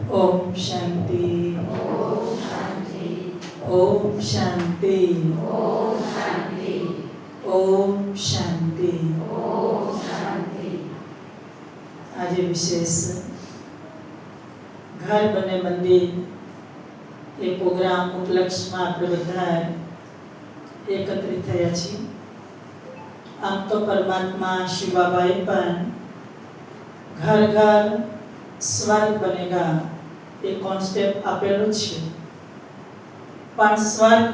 ओम शांति। ओम शांति। ओम शांति। ओम शांति। ओम शांति। ओम शांति। आज विशेष घर बने मंदिर એ પ્રોગ્રામ ઉપલક્ષમાં આપણે બધા એકત્રિત થયા છીએ। આમ તો પરમાત્મા શિવાબાઈ પણ ઘર ઘર સ્વર્ગ બનેગા એ કોન્સેપ્ટ આપેલો છે, પણ સ્વર્ગ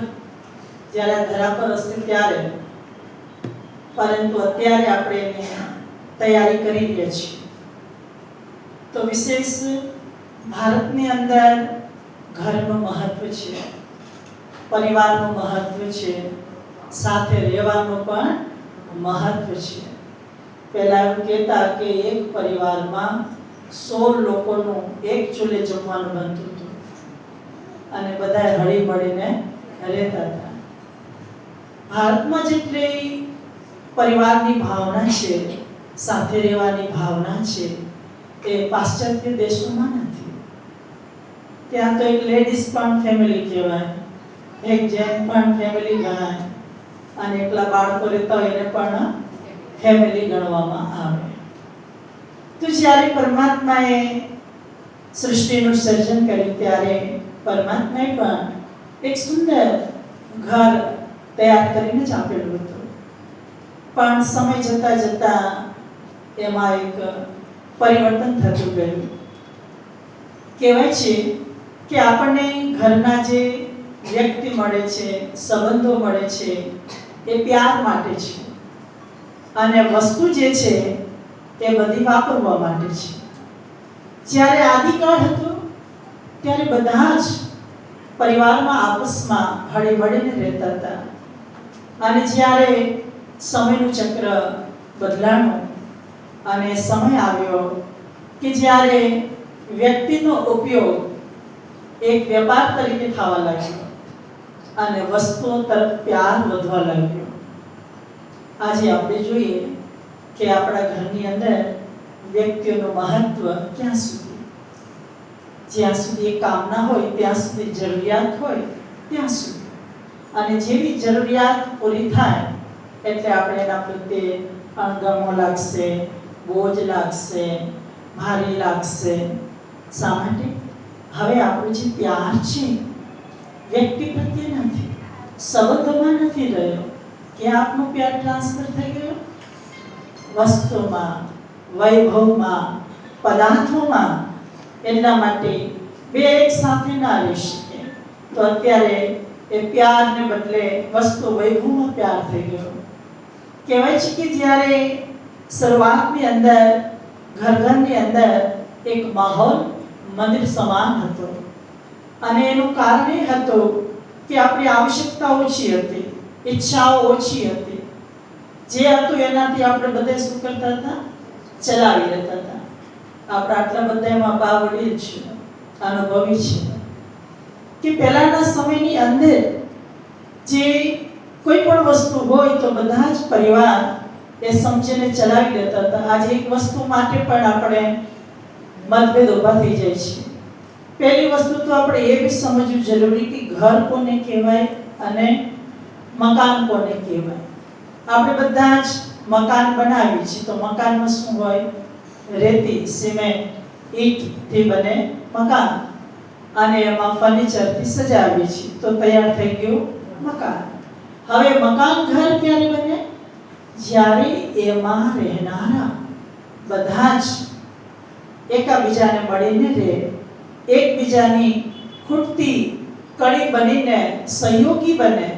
જ્યારે ધરા પર હશે ત્યારે, પરંતુ અત્યારે આપણે એની તૈયારી કરી રહ્યા છીએ। તો વિશેષ ભારતની અંદર ઘરનું મહત્વ છે, પરિવારનું મહત્વ છે, સાથે રહેવાનું પણ મહત્વ છે। પહેલા એવું કહેતા કે એક પરિવારમાં 16 લોકોનું એક ચૂલે જમવાનું બનતું હતું અને બધા હળી મળીને રહેતા હતા। ભારતમાં જેટલી પરિવારની ભાવના છે, સાથે રહેવાની ભાવના છે, એ પાશ્ચાત્ય દેશોમાં નથી। ત્યાં તો એક લેડીઝ પણ ફેમિલી કહેવાય, એક જેન પણ ફેમિલી ગણાય અને એકલા બાળકો રહેતા હોય એને પણ ફેમિલી ગણવામાં આવે। તો જ્યારે પરમાત્માએ સૃષ્ટિનું સર્જન કર્યું ત્યારે પરમાત્માએ પણ એક સુંદર ઘર તૈયાર કરીને જ આપેલું હતું, પણ સમય જતા જતા એમાં એક પરિવર્તન થતું ગયું। કહેવાય છે કે આપણને ઘરના જે વ્યક્તિ મળે છે, સંબંધો મળે છે, એ પ્યાર માટે છે અને વસ્તુ જે છે એ બધી વાપરવા માટે છે। જ્યારે આદિકાળ હતો ત્યારે બધા જ પરિવારમાં આપસમાં હળી મળીને રહેતા હતા અને જ્યારે સમયનું ચક્ર બદલાણું અને સમય આવ્યો કે જ્યારે વ્યક્તિનો ઉપયોગ એક વેપાર તરીકે થવા લાગ્યો અને વસ્તુઓ તરફ પ્યાર વધવા લાગ્યો। આજે આપણે જોઈએ કે આપણા ઘરની અંદર વ્યક્તિઓનું મહત્વ ક્યાં સુધી, જ્યાં સુધી કામના હોય ત્યાં સુધી, જરૂરિયાત હોય ત્યાં સુધી, અને જેવી જરૂરિયાત પૂરી થાય એટલે આપણે એના પ્રત્યે અણગમો લાગશે, બોજ લાગશે, ભારે લાગશે। શા માટે? હવે આપણો જે પ્યાર છે વ્યક્તિ પ્રત્યે નથી, સંબંધોમાં નથી રહ્યો, કે આપનો પ્યાર ટ્રાન્સફર થઈ ગયો વસ્તુમાં, વૈભવમાં, પદાર્થોમાં। એટલા માટે બે એક સાથે ના રહી શકે, તો અત્યારે એ પ્યારને બદલે વસ્તુ વૈભવમાં પ્યાર થઈ ગયો। કહેવાય છે કે જ્યારે શરૂઆતની અંદર ઘરની અંદર એક માહોલ મંદિર સમાન હતો અને એનું કારણ એ હતું કે આપણી આવશ્યકતા ઓછી હતી, ઈચ્છાઓ ઓછી હતી, જે હતું એનાથી આપણે બધા શું કરતા હતા? ચલાવી લેતા હતા। આપણે આટલા બધા એમાં બા વડીલ છે, અનુભવી છે કે પહેલાના સમયની અંદર જે કોઈ પણ વસ્તુ હોય તો બધા જ પરિવાર એ સમજીને ચલાવી લેતા હતા। આજે એક વસ્તુ માટે પણ આપણે મતભેદ ઊભા થઈ જાય છે। પહેલી વસ્તુ તો આપણે એ બી સમજવું જરૂરી કે ઘર કોને કહેવાય અને મકાન કોને કહેવાય। આપણે બધા જ મકાન બનાવીએ છીએ તો મકાનમાં શું હોય? રેતી, સિમેન્ટ, ઈંટથી બને મકાન અને એમાં ફર્નિચરથી સજાવીએ છીએ તો તૈયાર થઈ ગયું મકાન। હવે મકાન ઘર ક્યારે બને? જ્યારે એમાં રહેનારા બધા જ એકબીજાને મળીને રહે, એકબીજાની ખૂટતી કડી બનીને સહયોગી બને,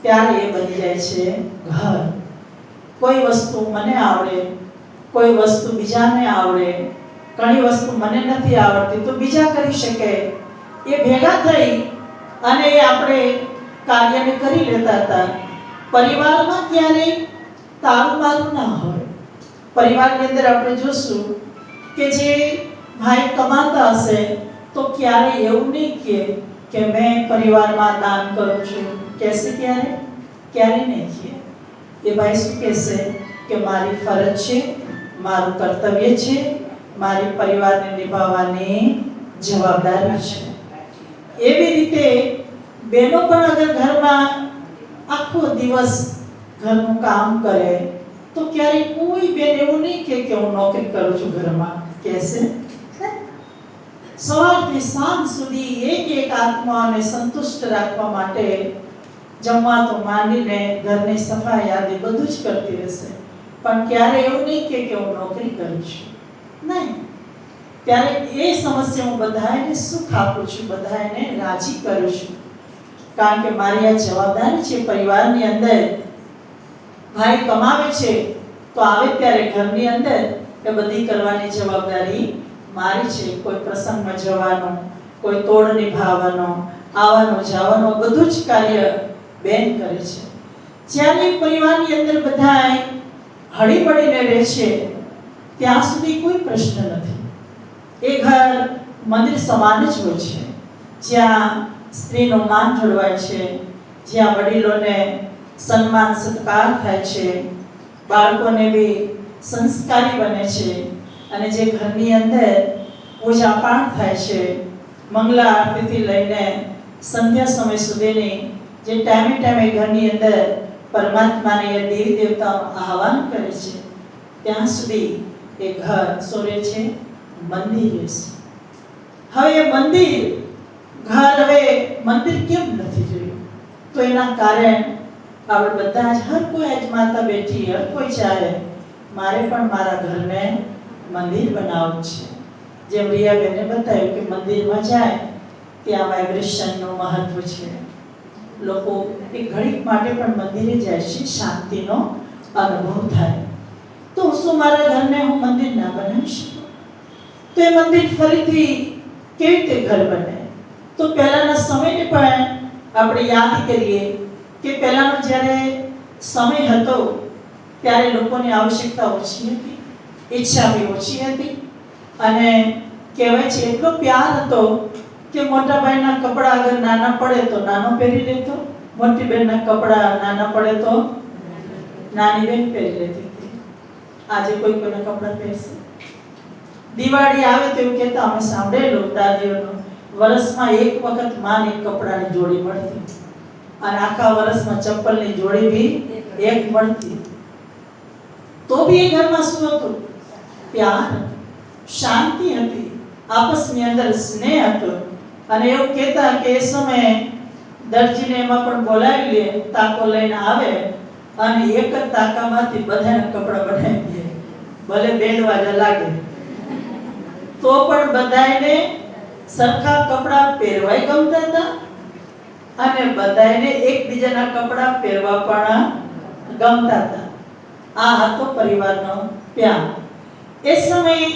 ત્યારે એ બની જાય છે ઘર। કોઈ વસ્તુ મને આવડે, કોઈ વસ્તુ બીજાને આવડે, ઘણી વસ્તુ મને નથી આવડતી તો બીજા કરી શકે, એ ભેગા થઈ અને આપણે કાર્યને કરી લેતા હતા। પરિવારમાં ક્યારેય તારું ના હોય। પરિવારની અંદર આપણે જોશું કે જે ભાઈ કમાતા હશે તો ક્યારે એવું નહીં કે મેં પરિવારમાં દાન કરું છું, કહેશે ક્યારે? ક્યારે નહીં કહે। એ ભાઈ શું કહેશે કે મારી ફરજ છે, મારું કર્તવ્ય છે, મારી પરિવારને નિભાવવાની જવાબદારી છે. એવી રીતે બહેનો પણ અગર ઘરમાં આખો દિવસ ઘરનું કામ કરે તો ક્યારેય કોઈ બેન એવું નહીં કે હું નોકરી કરું છું ઘરમાં, કહેશે. સવારથી સાંજ સુધી એક આત્માને સંતુષ્ટ રાખવા માટે જમવા તો માંડીને ઘરની સફાઈ આદિ બધું જ કરતી રહેશે, પણ ક્યારે એવું નહીં કે હું નોકરી કરું છું. નહીં, ત્યારે એ સમસ્યા હું બધાને સુખ આપું છું, બધાને રાજી કરું છું, કારણ કે મારી આ જવાબદારી છે. પરિવારની અંદર ભાઈ કમાવે છે તો આવે ત્યારે ઘરની અંદર એ બધી કરવાની જવાબદારી મારી છે. કોઈ પ્રસંગમાં જવાનું, કોઈ તોડ નિભાવવાનો, આવવાનું જવાનું, બધું જ કાર્ય બેન કરે છે. જ્યારે પરિવારની અંદર બધા હળીમળીને રહે છે ત્યાં સુધી કોઈ પ્રશ્ન નથી. એ ઘર મંદિર સમાન જ હોય છે, જ્યાં સ્ત્રીનું માન જળવાય છે, જ્યાં વડીલોને સન્માન સત્કાર થાય છે, બાળકોને બી સંસ્કારી બને છે, અને જે ઘરની અંદર પૂજા પાઠ થાય છે, મંગલા આરતીથી લઈને સંધ્યા સમય સુધીની જે ટાઈમે ઘરની અંદર પરમાત્માને દેવી દેવતાઓનું આહવાન કરે છે, ત્યાં સુધી એ ઘર સોરે છે, મંદિર રહેશે. હવે એ મંદિર ઘર હવે મંદિર કેમ નથી જોયું? તો એના કારણ આપણે બધા જ, હર કોઈ આજ માતા બેઠી, હર કોઈ ચાહે મારે પણ મારા ઘરને મંદિર બનાવવું છે. જેમ રિયાબેને બતાવ્યું કે મંદિરમાં જાય ત્યાં વાઇબ્રેશનનું મહત્વ છે. લોકો એક ઘડીક માટે પણ મંદિરે જાય છે, શાંતિનો અનુભવ થાય. તો શું મારા ઘરને હું મંદિર ના બનાવી શકું? તો એ મંદિર ફરીથી કેવી રીતે ઘર બને? તો પહેલાના સમયને પણ આપણે યાદ કરીએ કે પહેલાનો જ્યારે સમય હતો ત્યારે લોકોની આવશ્યકતા ઓછી હતી, ઈચ્છા બી ઓછી હતી, અને કહેવાય છે એટલો પ્યાર હતો કે મોટા ભાઈના કપડા અગર નાના પડે તો નાનો પહેરી લેતો, મોટી બહેનના કપડા નાના પડે તો નાની બેન પહેરી લેતી હતી. આજે કોઈ કોઈના કપડા પહેરશે? દિવાળી આવે તો એવું કહેતા, અમે સાંભળેલું દાદીઓનું, વર્ષમાં એક વખત માન એક કપડાની જોડી મળતી, અને આખા વર્ષમાં ચપ્પલની જોડી બી એક મળતી. તો બી એ ઘરમાં શું હતું? પ્યાર, શાંતિ હતી, આપસની અંદર સ્નેહ હતો. અને એવું કહેતા કે એ સમયે દરજીને એમાં પણ બોલાવી લે, તાકો લઈને આવે અને એક જ તાકામાંથી બધાના કપડા બનાવી દે, ભલે બેન્ડ વાજા લાગે તો પણ બધાને સરખા કપડા પહેરવાય ગમતા હતા, અને બધાને એકબીજાના કપડા પહેરવા પણ ગમતા હતા. આ હતો પરિવારનો પ્યાર. એ સમયે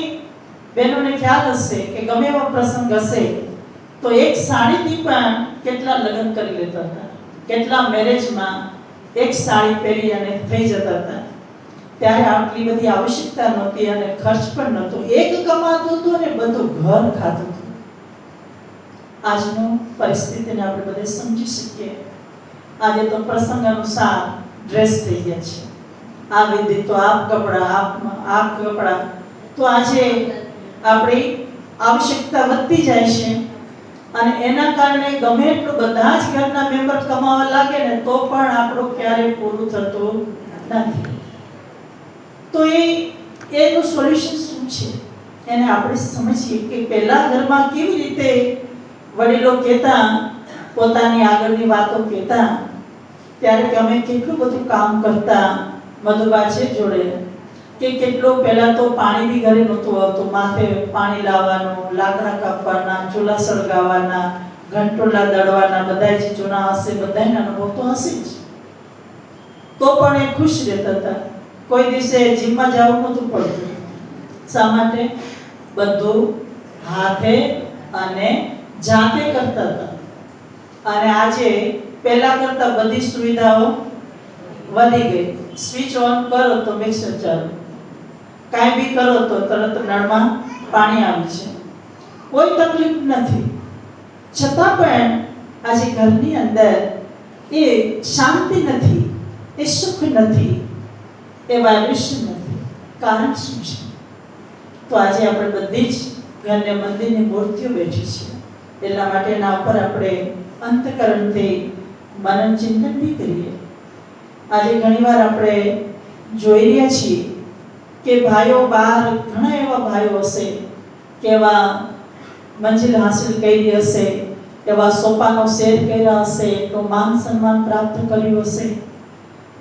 બહેનોને ખ્યાલ હશે કે ગમે એવો પ્રસંગ હશે તો એક સાડીથી પણ કેટલા લગ્ન કરી લેતા હતા, કેટલા મેરેજમાં એક સાડી પહેરી અને થઈ જતા હતા. ત્યારે આટલી બધી આવશ્યકતા નહોતી અને ખર્ચ પણ નહોતો. એક કમાતું હતું અને બધું ઘર ખાતું હતું. આજનો પરિસ્થિતિને આપણે બધે સમજી શકીએ. આજે તો પ્રસંગ અનુસાર ડ્રેસ થઈ ગયા છે, આ વિધિ તો આ કપડા, તો આજે આપણી આવશ્યકતા વધતી જાય છે, અને એના કારણે ગમે એટલું બધા જ ઘરના મેમ્બર કમાવા લાગે ને તો પણ આપણું ક્યારેય પૂરું થતું નથી. તો એનું સોલ્યુશન શું છે એને આપણે સમજીએ કે પહેલા ઘરમાં કેવી રીતે વડીલો કહેતા, પોતાની આગળની વાતો કહેતા, ત્યારે કે અમે કેટલું બધું કામ કરતા. મધુબા છે જોડે કે કેટલો પહેલા તો પાણી બી ઘરે નહોતું આવતું, માથે પાણી લાવવાનું, લાકડા કાપવાના, ચૂલા સળગાવવાના, ઘંટોલા દળવાના, બધા જે જૂના હશે બધાને અનુભવ તો હશે જ. તો પણ એ ખુશ રહેતા હતા. કોઈ દિવસે જીમમાં જવું નહોતું પડતું. શા માટે? બધું હાથે અને જાતે કરતા હતા. અને આજે પહેલા કરતા બધી સુવિધાઓ વધી ગઈ. સ્વિચ ઓન કરો તો મિક્સર ચાલુ, કાંઈ બી કરો તો તરત નળમાં પાણી આવે છે, કોઈ તકલીફ નથી. છતાં પણ આજે ઘરની અંદર એ શાંતિ નથી, એ સુખ નથી, એ વાઇબ્રેશન નથી. કારણ શું છે? તો આજે આપણે બધી જ ઘરને મંદિરની મૂર્તિઓ બેઠી છે. એટલા માટે એના ઉપર આપણે અંતકરણથી મનન ચિંતન બી કરીએ. આજે ઘણીવાર આપણે જોઈ રહ્યા છીએ કે ભાઈઓ બહાર ઘણા એવા ભાઈઓ હશે કે એવા મંજિલ હાસિલ કરી હશે, એવા સોપાનો શેર કર્યા હશે, તો માન સન્માન પ્રાપ્ત કર્યું હશે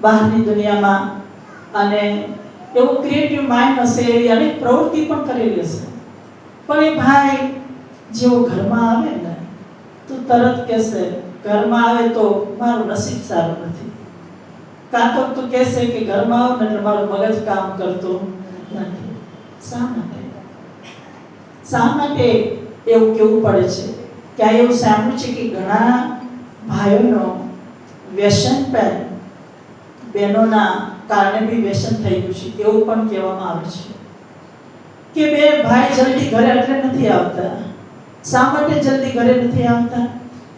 બહારની દુનિયામાં, અને એવું ક્રિએટિવ માઇન્ડ હશે, એવી અનેક પ્રવૃત્તિ પણ કરેલી હશે. પણ એ ભાઈ જેવો ઘરમાં આવે ને તો તરત કહેશે, ઘરમાં આવે તો મારું નસીબ સારું નથી. કાં તો તું કહેશે કે ઘરમાં આવ ને એટલે મારું મગજ કામ કરતું નથી. શા માટે? શા માટે એવું કેવું પડે છે? ક્યાં એવું સાંભળ્યું છે કે ઘણા ભાઈઓનો વ્યસન પણ બહેનોના કારણે બી વ્યસન થઈ ગયું છે, એવું પણ કહેવામાં આવે છે કે બે ભાઈ જલ્દી ઘરે એટલે નથી આવતા. શા માટે જલ્દી ઘરે નથી આવતા?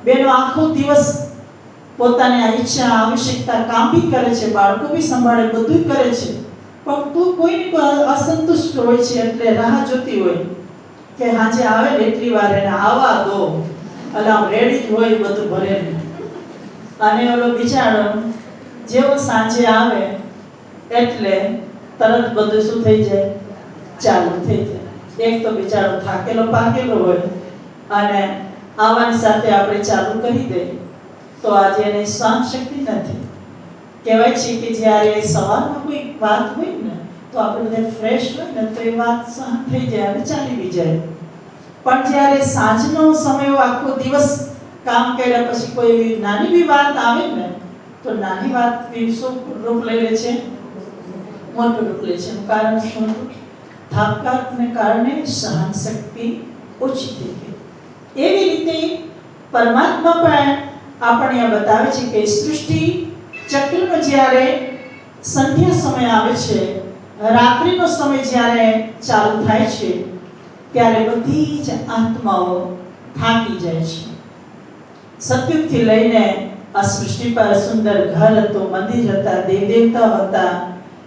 બેનો આખો દિવસ પોતાની ઈચ્છા આવશ્યકતા કામ બી કરે છે, બાળકો બી સંભાળે, બધું કરે છે, પણ તું કોઈની અસંતુષ્ટ હોય છે એટલે રાહ જોતી હોય કે હાજે આવે ને એટલી વાર એને આવવા દો, અલા રેડી જ હોય બધું ભરેલું. અને ઓલો બિચારો જેવો સાંજે આવે એટલે તરત બધું શું થઈ જાય? ચાલુ થઈ જાય. એક તો બિચારો થાકેલો પાકેલો હોય અને આવવાની સાથે આપણે ચાલુ કરી દઈએ તો આજે એને સહન શક્તિ નથી. કહેવાય છે કે જ્યારે સવારમાં કોઈ વાત હોય ને તો આપણે બધા ફ્રેશ હોય ને તો એ વાત સહન થઈ જાય અને ચાલી બી જાય. પણ જ્યારે સાંજનો સમય આખો દિવસ કામ કર્યા પછી કોઈ એવી નાની બી વાત આવે ને તો નાની વાત શું રૂપ લઈ લે છે? મોટું રૂપ લે છે. કારણ શું? થાકાતને કારણે સહન શક્તિ ઓછી થઈ ગઈ. એવી રીતે પરમાત્મા પણ આપણને આ બતાવે છે કે સૃષ્ટિ ચક્રનો જ્યારે સંધ્યા સમય આવે છે, રાત્રિનો સમય જ્યારે ચાલુ થાય છે, ત્યારે બધી જ આત્માઓ થાકી જાય છે. સતયુગથી લઈને આ સૃષ્ટિ પર સુંદર ઘર હતું, મંદિર હતા, દેવ દેવતા હતા,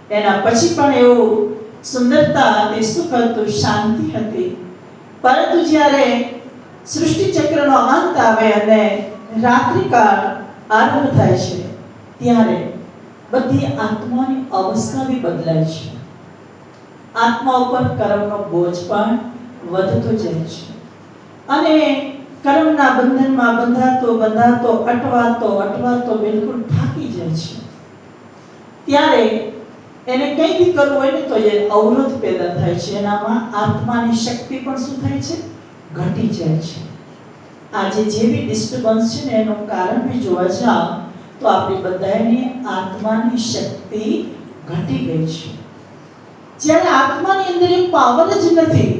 એના પછી પણ એવું સુંદરતા હતી, સુખ હતું, શાંતિ હતી. પરંતુ જ્યારે સૃષ્ટિ ચક્રનો અંત આવે અને રાત્રિકાળ આરંભ થાય છે ત્યારે બધી આત્માની અવસ્થા બી બદલાય છે. આત્મા ઉપર કર્મનો બોજ પણ વધતો જાય છે અને કર્મના બંધનમાં બંધાતો અટવાતો બિલકુલ થાકી જાય છે. ત્યારે એને કંઈ બી કરવું હોય ને તો એ અવરોધ પેદા થાય છે. એનામાં આત્માની શક્તિ પણ શું થાય છે? ઘટી જાય છે. આજે જે બી ડિસ્ટર્બન્સ છે ને એનું કારણ બી જોવા જાવ તો આપણી બધાની આત્માની શક્તિ ઘટી ગઈ છે. જ્યારે આત્માની અંદર એ પાવર જ નથી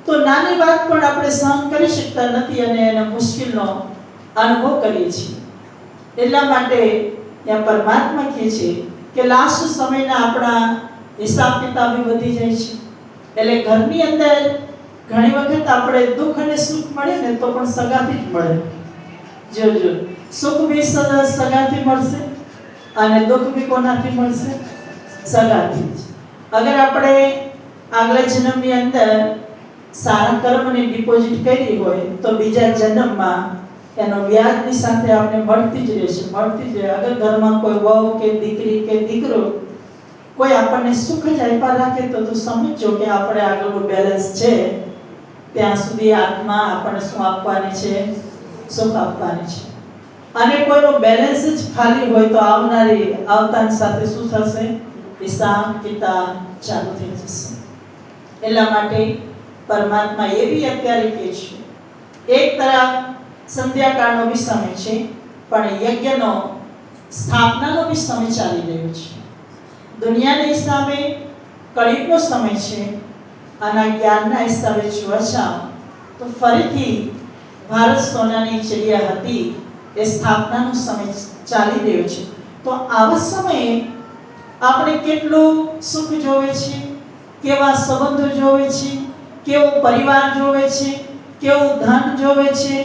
તો નાની વાત પણ આપણે સહન કરી શકતા નથી અને એનો મુશ્કેલનો અનુભવ કરીએ છીએ. એટલા માટે ત્યાં પરમાત્મા કહે છે કે લાસ્ટ સમયના આપણા હિસાબ કિતાબ વધી જાય છે. એટલે ઘરની અંદર ઘણી વખત આપણે દુઃખ અને સુખ મળે ને તો પણ સગાથી જ મળે. જોજો, સુખ બી સગાથી મળશે અને દુઃખ બી કોનાથી મળશે? સગાથી જ. અગર આપણે આગલા જન્મની અંદર સારા કર્મની ડિપોઝિટ કરી હોય તો બીજા જન્મમાં એનો વ્યાજની સાથે આપણે મળતી જ રહેશે. અગર ઘરમાં કોઈ વહુ કે દીકરી કે દીકરો કોઈ આપણને સુખ જ આપ્યા રાખે તો તું સમજો કે આપણે આગળનું બેલેન્સ છે, ત્યાં સુધી આત્મા આપણને શું આપવાની છે? સુખ આપવાની છે. અને કોઈનો બેલેન્સ જ ખાલી હોય તો આવતાની સાથે શું થશે? હિસાબ કિતાબ ચાલુ થઈ જશે. એટલા માટે પરમાત્મા એ બી અત્યારે કહે છે, એક તરફ સંધ્યાકાળનો બી સમય છે પણ યજ્ઞનો સ્થાપનાનો બી સમય ચાલી રહ્યો છે. દુનિયાના હિસાબે કળિયુગનો સમય છે અને જ્ઞાનના હિસાબે જોવા જાવ તો ફરીથી ભારત સોનાની ચિડિયા હતી એ સ્થાપનાનો સમય ચાલી રહ્યો છે. તો આવા સમયે આપણે કેટલું સુખ જોવે છે, કેવા સંબંધો જોવે છે, કેવો પરિવાર જોવે છે, કેવું ધન જોવે છે,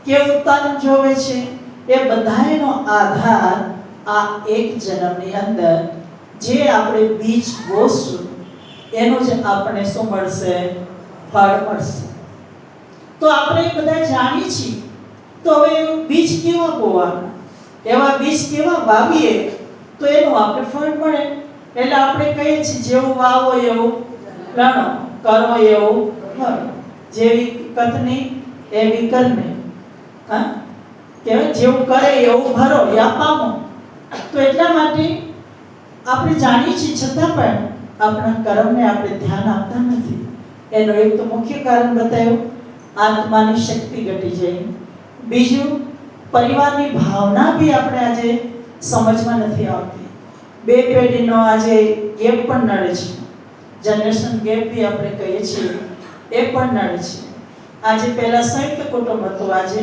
કેવું તન જોવે છે, એ બધાનો આધાર આ એક જન્મની અંદર જે આપણે બીજ બોશું એનો જ આપણે શું મળશે? ફળ મળશે. તો આપણે બધા જાણીએ છીએ. તો હવે બીજ કેવા બોવાના, એવા બીજ કેવા વાવીએ તો એનું આપણે ફળ મળે. એટલે આપણે કહીએ છીએ જેવું વાવો એવું લણો, કરો એવું ફળ, જેવી કથની એવી કરણી. હા, કહેવાય જેવું કરે એવું ભરો યા પામો. તો એટલા માટે આપણે જાણીએ છીએ છતાં પણ આપણા કર્મને આપણે ધ્યાન આપતા નથી. એનું એક તો મુખ્ય કારણ બતાવ્યું, આત્માની શક્તિ ઘટી જાય. બીજું, પરિવારની ભાવના બી આપણે આજે સમજમાં નથી આવતી. બે પેઢીનો આજે ગેપ પણ નડે છે. જનરેશન ગેપ બી આપણે કહીએ છીએ, એ પણ નડે છે. આજે પહેલા સંયુક્ત કુટુંબ હતું, આજે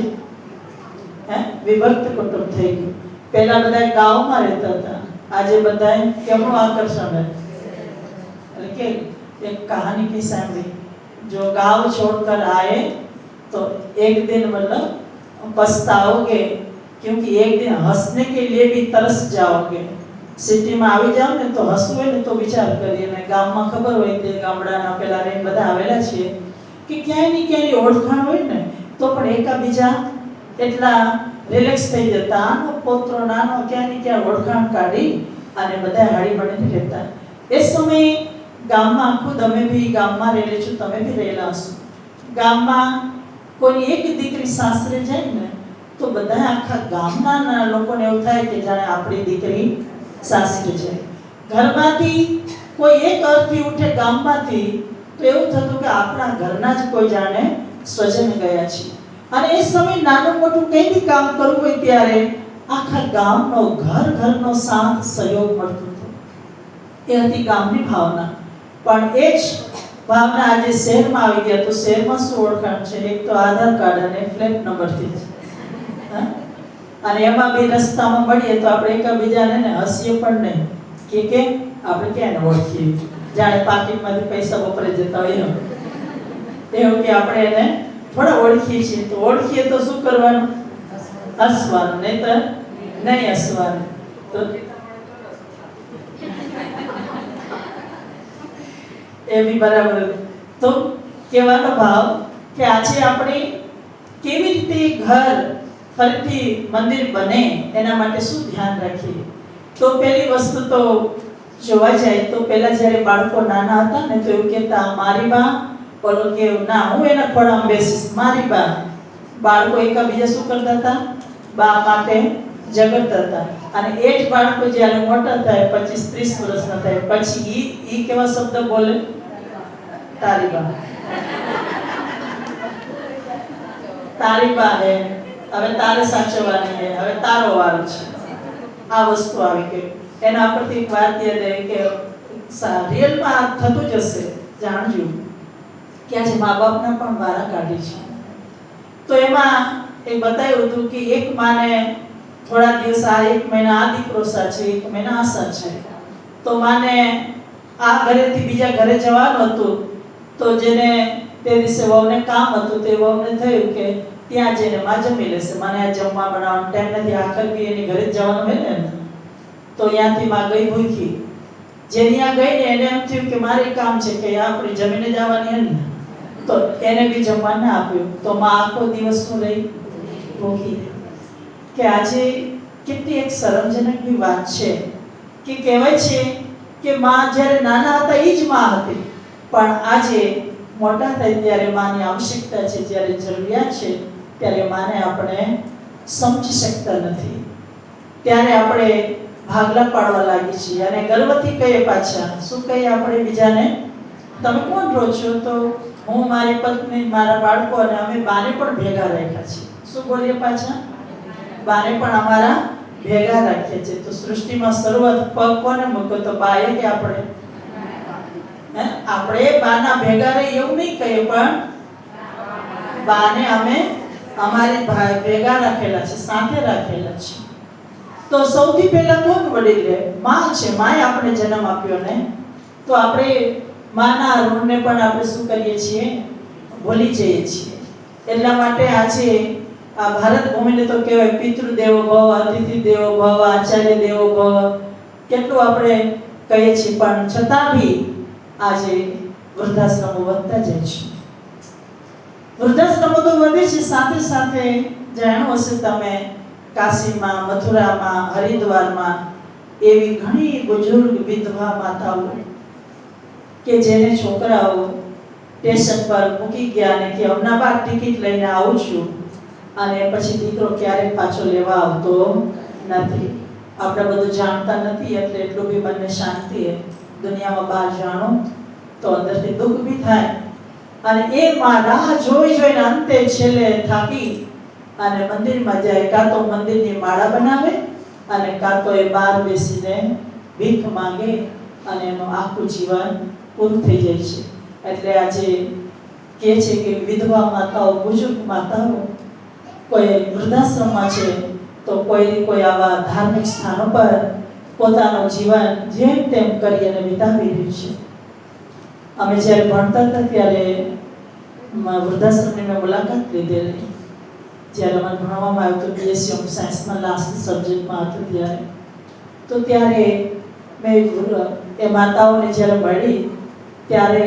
વિભક્ત કુટુંબ થઈ ગયું. પહેલા બધા ગામમાં રહેતા હતા, આજે બધા કેમનું આકર્ષણ રહે. એટલે કે એક કહાની की સાંભળી, जो गांव छोड़कर आए तो एक दिन मतलब पछताओगे, क्योंकि एक दिन हंसने के लिए भी तरस जाओगे. સિટીમાં આવી જાવ ને તો હસવું હોય ને તો વિચાર કરીએ, ને ગામમાં ખબર હોય તે ગામડાના પેલા રે બધા આવેલા છીએ કે ક્યાંય ને ક્યાંય ઓળખાણ હોય ને તો પણ એકાબીજા એટલા રિલેક્સ થઈ જતા. આનો પોત્રો નાનો ક્યાં ને ક્યાં ઓળખાણ કાઢી અને બધા હાડી મળીને રહેતા. એ સમયે ગામમાં, ખુદ અમે બી ગામમાં રહેલી છું, તમે બી રહેલા હશો. ગામમાં કોઈ એક દીકરી સાસરે જાય ને તો બધા આખા ગામના લોકોને એવું થાય કે જાણે આપણી દીકરી સાસરે જાય. ઘરમાંથી કોઈ એક અર્થી ઉઠે ગામમાંથી તો એવું થતું કે આપણા ઘરના જ કોઈ જાણે સ્વજન ગયા છે. અને એ સમય નાનું મોટું કંઈ બી કામ કરવું હોય ત્યારે આખા ગામનો ઘરનો સાથ સહયોગ મળતો હતો. એ હતી ગામની ભાવના. પણ એ જ ભાવના આજે શહેરમાં આવી ગયા તો શહેરમાં શું ઓળખાણ છે? એક તો આધાર કાર્ડ અને ફ્લેટ નંબરથી છે. અને એમાં બી રસ્તામાં મળીએ તો આપણે એકબીજાને હસીએ પણ નહીં કે આપણે ક્યાં ઓળખીએ, જાણે પાકીટમાંથી પૈસા વપરાઈ જતા હોય એવું કે આપણે એને થોડા ઓળખીએ છીએ. તો ઓળખીએ તો શું કરવાનું? હસવાનું, નહીં તો નહીં હસવાનું. તો એ બી બરાબર. તો કહેવાનો ભાવ કે આજે આપણે કેવી રીતે ઘર ફરીથી મંદિર બને એના માટે શું ધ્યાન રાખીએ. તો પહેલી વસ્તુ તો જોવા જાય તો પહેલા જ્યારે બાળકો નાના હતા ને તો એવું કહેતા મારી બા, બોલો કે ના હું એના ખોળામાં બેસીશ, મારી બા. બાળકો એકબીજા શું કરતા હતા? બા માટે ઝઘડતા હતા. અને એ જ બાળકો જ્યારે મોટા થાય 25-30 વર્ષના થાય પછી ઈ કેવા શબ્દ બોલે? તારી બા, તારી બા હે, હવે તારે સાચવવાની હે, હવે તારો વારો છે. આ વસ્તુ આવી ગઈ. એના પરથી એક વાત યાદ આવી કે રિયલમાં થતું જ હશે, જાણજો કે આજે મા બાપના પણ વારા કાઢી છે. તો એમાં એ બતાવ્યું હતું કે એક માને થોડા દિવસ આ 1 મહિના આ દીકરો સાચે, 1 મહિના આ સાચે. તો માને આ ઘરેથી બીજા ઘરે જવાનું હતું. તો જેને તે દિવસે વહુને કામ હતું તે વહુને થયું કે ત્યાં જઈને માં જમી લેશે, મને આ જમવા બનાવવાનો ટાઈમ નથી, આખર બી એની ઘરે જ જવાનું હોય ને. તો ત્યાંથી માં ગઈ ભૂખી. જે ત્યાં ગઈ ને એને એમ થયું કે મારે કામ છે કે આપણે જમીને જવાની હે ને, તો એને બી જમવા ના આપ્યું. તો માં આખો દિવસ શું રહી? ભૂખી. કે આજે કેટલી એક શરમજનક બી વાત છે કે કહેવાય છે કે માં જ્યારે નાના હતા એ જ માં હતી, પણ આજે મોટા થાય ત્યારે માની આવશ્યકતા છે, જ્યારે જરૂરિયાત છે ત્યારે માને આપણે સમજી શકતા નથી. ત્યારે આપણે ભાગલા પાડવા લાગી છીએ અને ગર્વથી કહીએ પાછા. શું કહીએ આપણે બીજાને? તમે કોણ રહો છો? તો હું, મારી પત્ની, મારા બાળકો અને અમે બાને પણ ભેગા રાખ્યા છીએ. શું બોલીએ પાછા? બાને પણ અમારા ભેગા રાખીએ છીએ. તો સૃષ્ટિમાં શરૂઆત પગ કોને મૂક્યો? તો બાએ કે આપણે? આપણે બાના ભેગા રહી એવું નહીં કહીએ, પણ બાને અમે અમારી ભેગા રાખેલા છે, સાથે રાખેલા છે. તો સૌથી પહેલા કોણ વડીલ રહે? માં છે. માએ આપણે જન્મ આપ્યો ને, તો આપણે માના ઋણને પણ આપણે શું કરીએ છીએ? ભૂલી જઈએ છીએ. એટલા માટે આજે આ ભારત ભૂમિને તો કહેવાય પિતૃદેવો ભવ, અતિથિ દેવો ભવ, આચાર્ય દેવો ભવ, કેટલું આપણે કહીએ છીએ. પણ છતાં બી આજે વૃદ્ધાશ્રમો વધતા જાય છે. વૃદ્ધાશ્રમો તો વધે છે, સાથે સાથે જાણ્યું હશે તમે કાશીમાં, મથુરામાં, હરિદ્વારમાં એવી ઘણી બુજુર્ગ વિધવા માતાઓ કે જેને છોકરાઓ સ્ટેશન પર મૂકી ગયા અને કે હમણાં બાદ ટિકિટ લઈને આવું છું અને પછી દીકરો ક્યારેક પાછો લેવા આવતો નથી. આપણે બધું જાણતા નથી એટલે એટલું બી મનને શાંતિ છે. દુનિયામાં બહાર જાણો તો અંદરથી દુઃખ બી થાય અને એ માં રાહ જોઈને અંતે છેલ્લે થાકી અને મંદિરમાં જાય, કાં તો મંદિરની માળા બનાવે અને કાં તો એ બહાર બેસીને ભીખ માંગે અને એનું આખું જીવન પૂરું થઈ જાય છે. એટલે આજે કહે છે કે વિધવા માતાઓ, બુજુર્ગ માતાઓ કોઈ વૃદ્ધાશ્રમમાં છે તો કોઈ આવા ધાર્મિક સ્થાનો પર પોતાનું જીવન જેમ તેમ કરી અને વિતાવી રહ્યું છે. અમે જ્યારે ભણતા હતા ત્યારે વૃદ્ધાશ્રમની મેં મુલાકાત લીધેલી. જ્યારે મને ભણવામાં આવ્યું તો બીએસસી હોમ સાયન્સમાં લાસ્ટ સબ્જેક્ટમાં હતું ત્યારે મેં એ માતાઓને જ્યારે મળી ત્યારે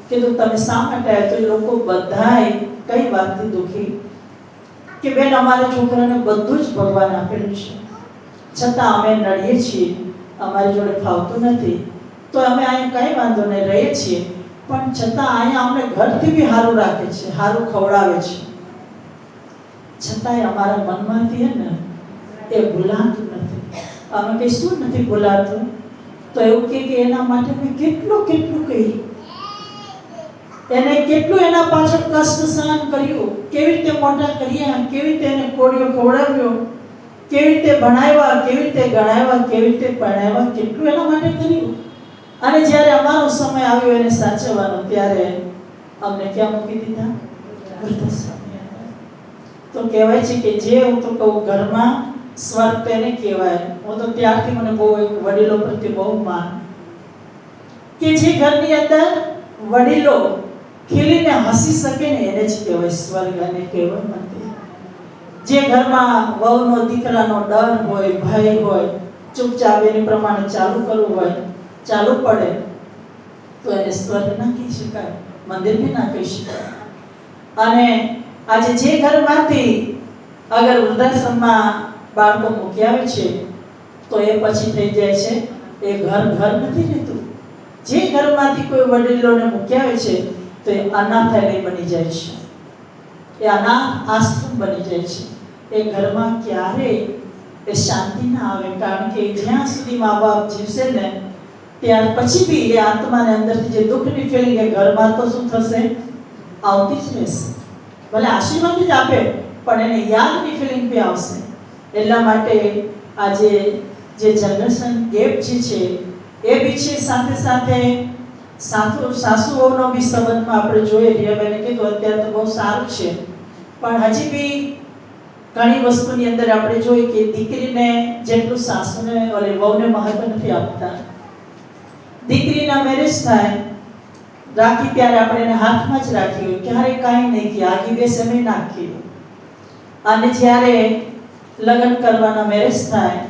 કીધું તમે શા માટે આવ્યા? તો એ લોકો બધાએ કઈ વાતથી દુઃખી કે બેન અમારા છોકરાને બધું જ ભગવાન આપેલું છે, છતાં અમે નડીએ છીએ, અમારી જોડે ફાવતું નથી, તો અમે અહીંયા કંઈ વાંધો નહીં રહીએ છીએ, પણ છતાં અહીંયા અમને ઘરથી બી સારું રાખે છે, સારું ખવડાવે છે, છતાંય અમારા મનમાંથી ને એ ભૂલાતું નથી. અમે કંઈ શું નથી ભૂલાતું? તો એવું કે એના માટે મેં કેટલું કહ્યું, એને કેટલું એના પાછળ કષ્ટ સહન કર્યું, કેવી રીતે મોટા કર્યા, કેવી રીતે એને કોળીઓ ખવડાવ્યો, કેવી રીતે ભણાવ્યા, કેવી રીતે ગણાવ્યા, કેવી રીતે ભણાવ્યા, કેટલું એના માટે કર્યું. અને જ્યારે અમારો સમય આવ્યો એને સાચવવાનો ત્યારે અમને ક્યાં મૂકી દીધા? વૃદ્ધાશ્રમની અંદર. તો કહેવાય છે કે જે હું તો કહું ઘરમાં સ્વર્ગ તેને કહેવાય. હું તો ત્યારથી મને બહુ વડીલો પ્રત્યે બહુ માન કે જે ઘરની અંદર વડીલો ખીલીને હસી શકે ને એને જ કહેવાય સ્વર્ગ. અને કહેવાય મંદિર. જે ઘરમાં વહુનો દીકરાનો ડર હોય, ભય હોય, ચૂપચાપ એની પ્રમાણે ચાલુ કરવું હોય, ચાલુ પડે તો એને સ્વર્ગ ના કહી શકાય, મંદિર બી ના કહી શકાય. અને આજે જે ઘરમાંથી અગર વૃદ્ધાશ્રમમાં બાળકો મૂકી આવે છે તો એ પછી થઈ જાય છે એ ઘર નથી રહેતું. જે ઘરમાંથી કોઈ વડીલોને મૂકી આવે છે તો એ અનાથાલય બની જાય છે, એ અનાથ આશ્રમ બની જાય છે. એ ઘરમાં ક્યારેય એ શાંતિ ના આવે, કારણ કે જ્યાં સુધી મા બાપ જીવશે ને ત્યાર પછી બી એ આત્માને અંદરથી જે દુઃખની ફિલિંગ એ ઘરમાં તો શું થશે? આવતી જ રહેશે. ભલે આશીર્વાદ જ આપે પણ એને યાદની ફિલિંગ બી આવશે. એટલા માટે આજે જે જનરેશન ગેપ જે છે એ બી છે, સાથે સાથે સાસુઓનો બી સંબંધમાં આપણે જોઈએ. રિયાબેને કીધું અત્યારે તો બહુ સારું છે, પણ હજી બી ઘણી વસ્તુની અંદર આપણે જોઈએ કે દીકરીને જેટલું સાસુને ઓલે વહુને મહત્વ નથી આપતા. દીકરીના મેરેજ થાય, રાખી ત્યારે આપણે એને હાથમાં જ રાખી હોય, ક્યારેય કાંઈ નહીં કે આગી બેસે નહીં નાખી. અને જ્યારે લગ્ન કરવાના મેરેજ થાય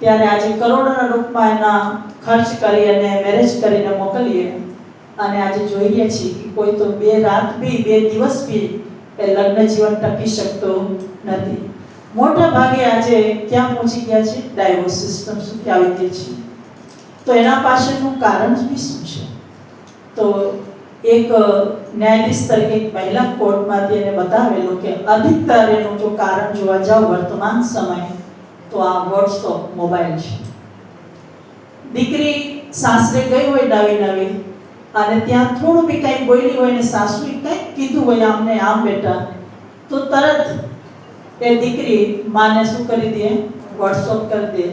ત્યારે આજે કરોડોના રૂપમાં એના ખર્ચ કરી અને મેરેજ કરીને મોકલીએ અને આજે જોઈ રહ્યા છીએ કે કોઈ તો 2 રાત બી 2 દિવસ બી એ લગ્ન જીવન ટકી શકતો નથી. મોટા ભાગે આજે ક્યાં પહોંચી ગયા છે? ડાયવોર્સ સિસ્ટમ સુધી આવી ગઈ છે. તો એના પાછળનું કારણ બી શું છે? તો એક ન્યાયાધીશ તરીકે એક મહિલા કોર્ટમાંથી એને બતાવેલું કે અધિકતર એનું જો કારણ જોવા જાવ વર્તમાન સમય તો આ વોટ્સઅપ મોબાઈલ છે. દીકરી સાસરે ગઈ હોય નવી અને ત્યાં થોડું બી કંઈ બોલી હોય ને સાસુએ કંઈક કીધું હોય આમને આમ બેટા, તો તરત એ દીકરી માને શું કરી દે? વોટ્સઅપ કરી દે.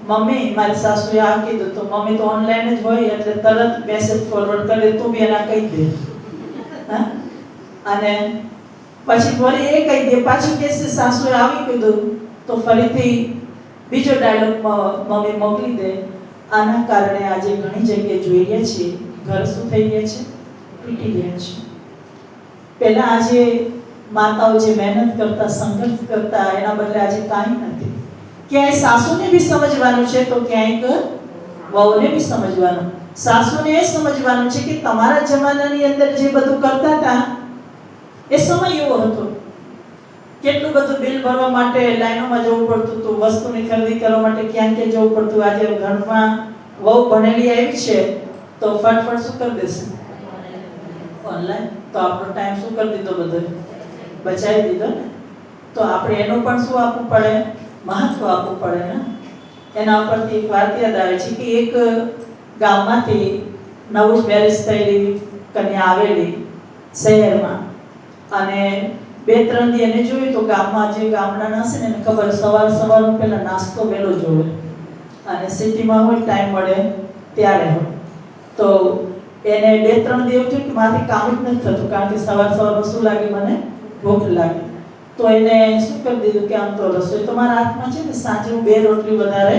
મમ્મી મારી સાસુએ આ કીધું, તો મમ્મી તો ઓનલાઈન જ હોય એટલે તરત મેસેજ ફોરવર્ડ કરે, તું બી એના કહી દે. અને પછી ફરી એ કહી દે, પાછું કહેશે સાસુએ આવી કીધું, તો ફરીથી બીજો ડાયલોગ મમ્મી મોકલી દે. આના કારણે આજે ઘણી જગ્યાએ જોઈ રહ્યા છીએ ઘર શું થઈ ગયા છે? તૂટી ગયા છે. પહેલા આજે માતાઓ જે મહેનત કરતા, સંઘર્ષ કરતા, એના બદલે આજે કાંઈ નથી. ક્યાંય સાસુને બી સમજવાનું છે તો ક્યાંક વહુને બી સમજવાનું. સાસુને એ સમજવાનું છે કે તમારા જમાનાની અંદર જે બધું કરતા હતા એ સમય એવો હતો. કેટલું બધું બિલ ભરવા માટે લાઈનોમાં જવું પડતું હતું, વસ્તુની ખરીદી કરવા માટે ક્યાં ક્યાં જવું પડતું. આજે ઘરમાં વહુ ભણેલી આવી છે તો ફટફટ શું કરી દેશે? ઓનલાઈન. તો આપણો ટાઈમ શું કરી દીધો? બધો બચાવી દીધો ને. તો આપણે એનું પણ શું આપવું પડે? મહત્વ આપવું પડે ને. એના ઉપરથી એક વાત યાદ આવે છે કે એક ગામમાંથી નવું જ મેરેજ થયેલી કન્યા આવેલી શહેરમાં, અને 2-3 દી એને જોયું તો ગામમાં જે ગામડાના હશે ને એને ખબર સવારમાં પહેલા નાસ્તો વહેલો જોવે, અને સિટીમાં હોય ટાઈમ મળે ત્યારે હોય. તો એને 2-3 દી એવું થયું કે મારાથી કામ જ નથી થતું, કારણ કે સવારમાં શું લાગે? મને ભૂખ લાગે. તો એને શું કરી દીધું કે આમ તો રસોઈ તો મારા હાથમાં છે ને, સાંજે હું 2 રોટલી વધારે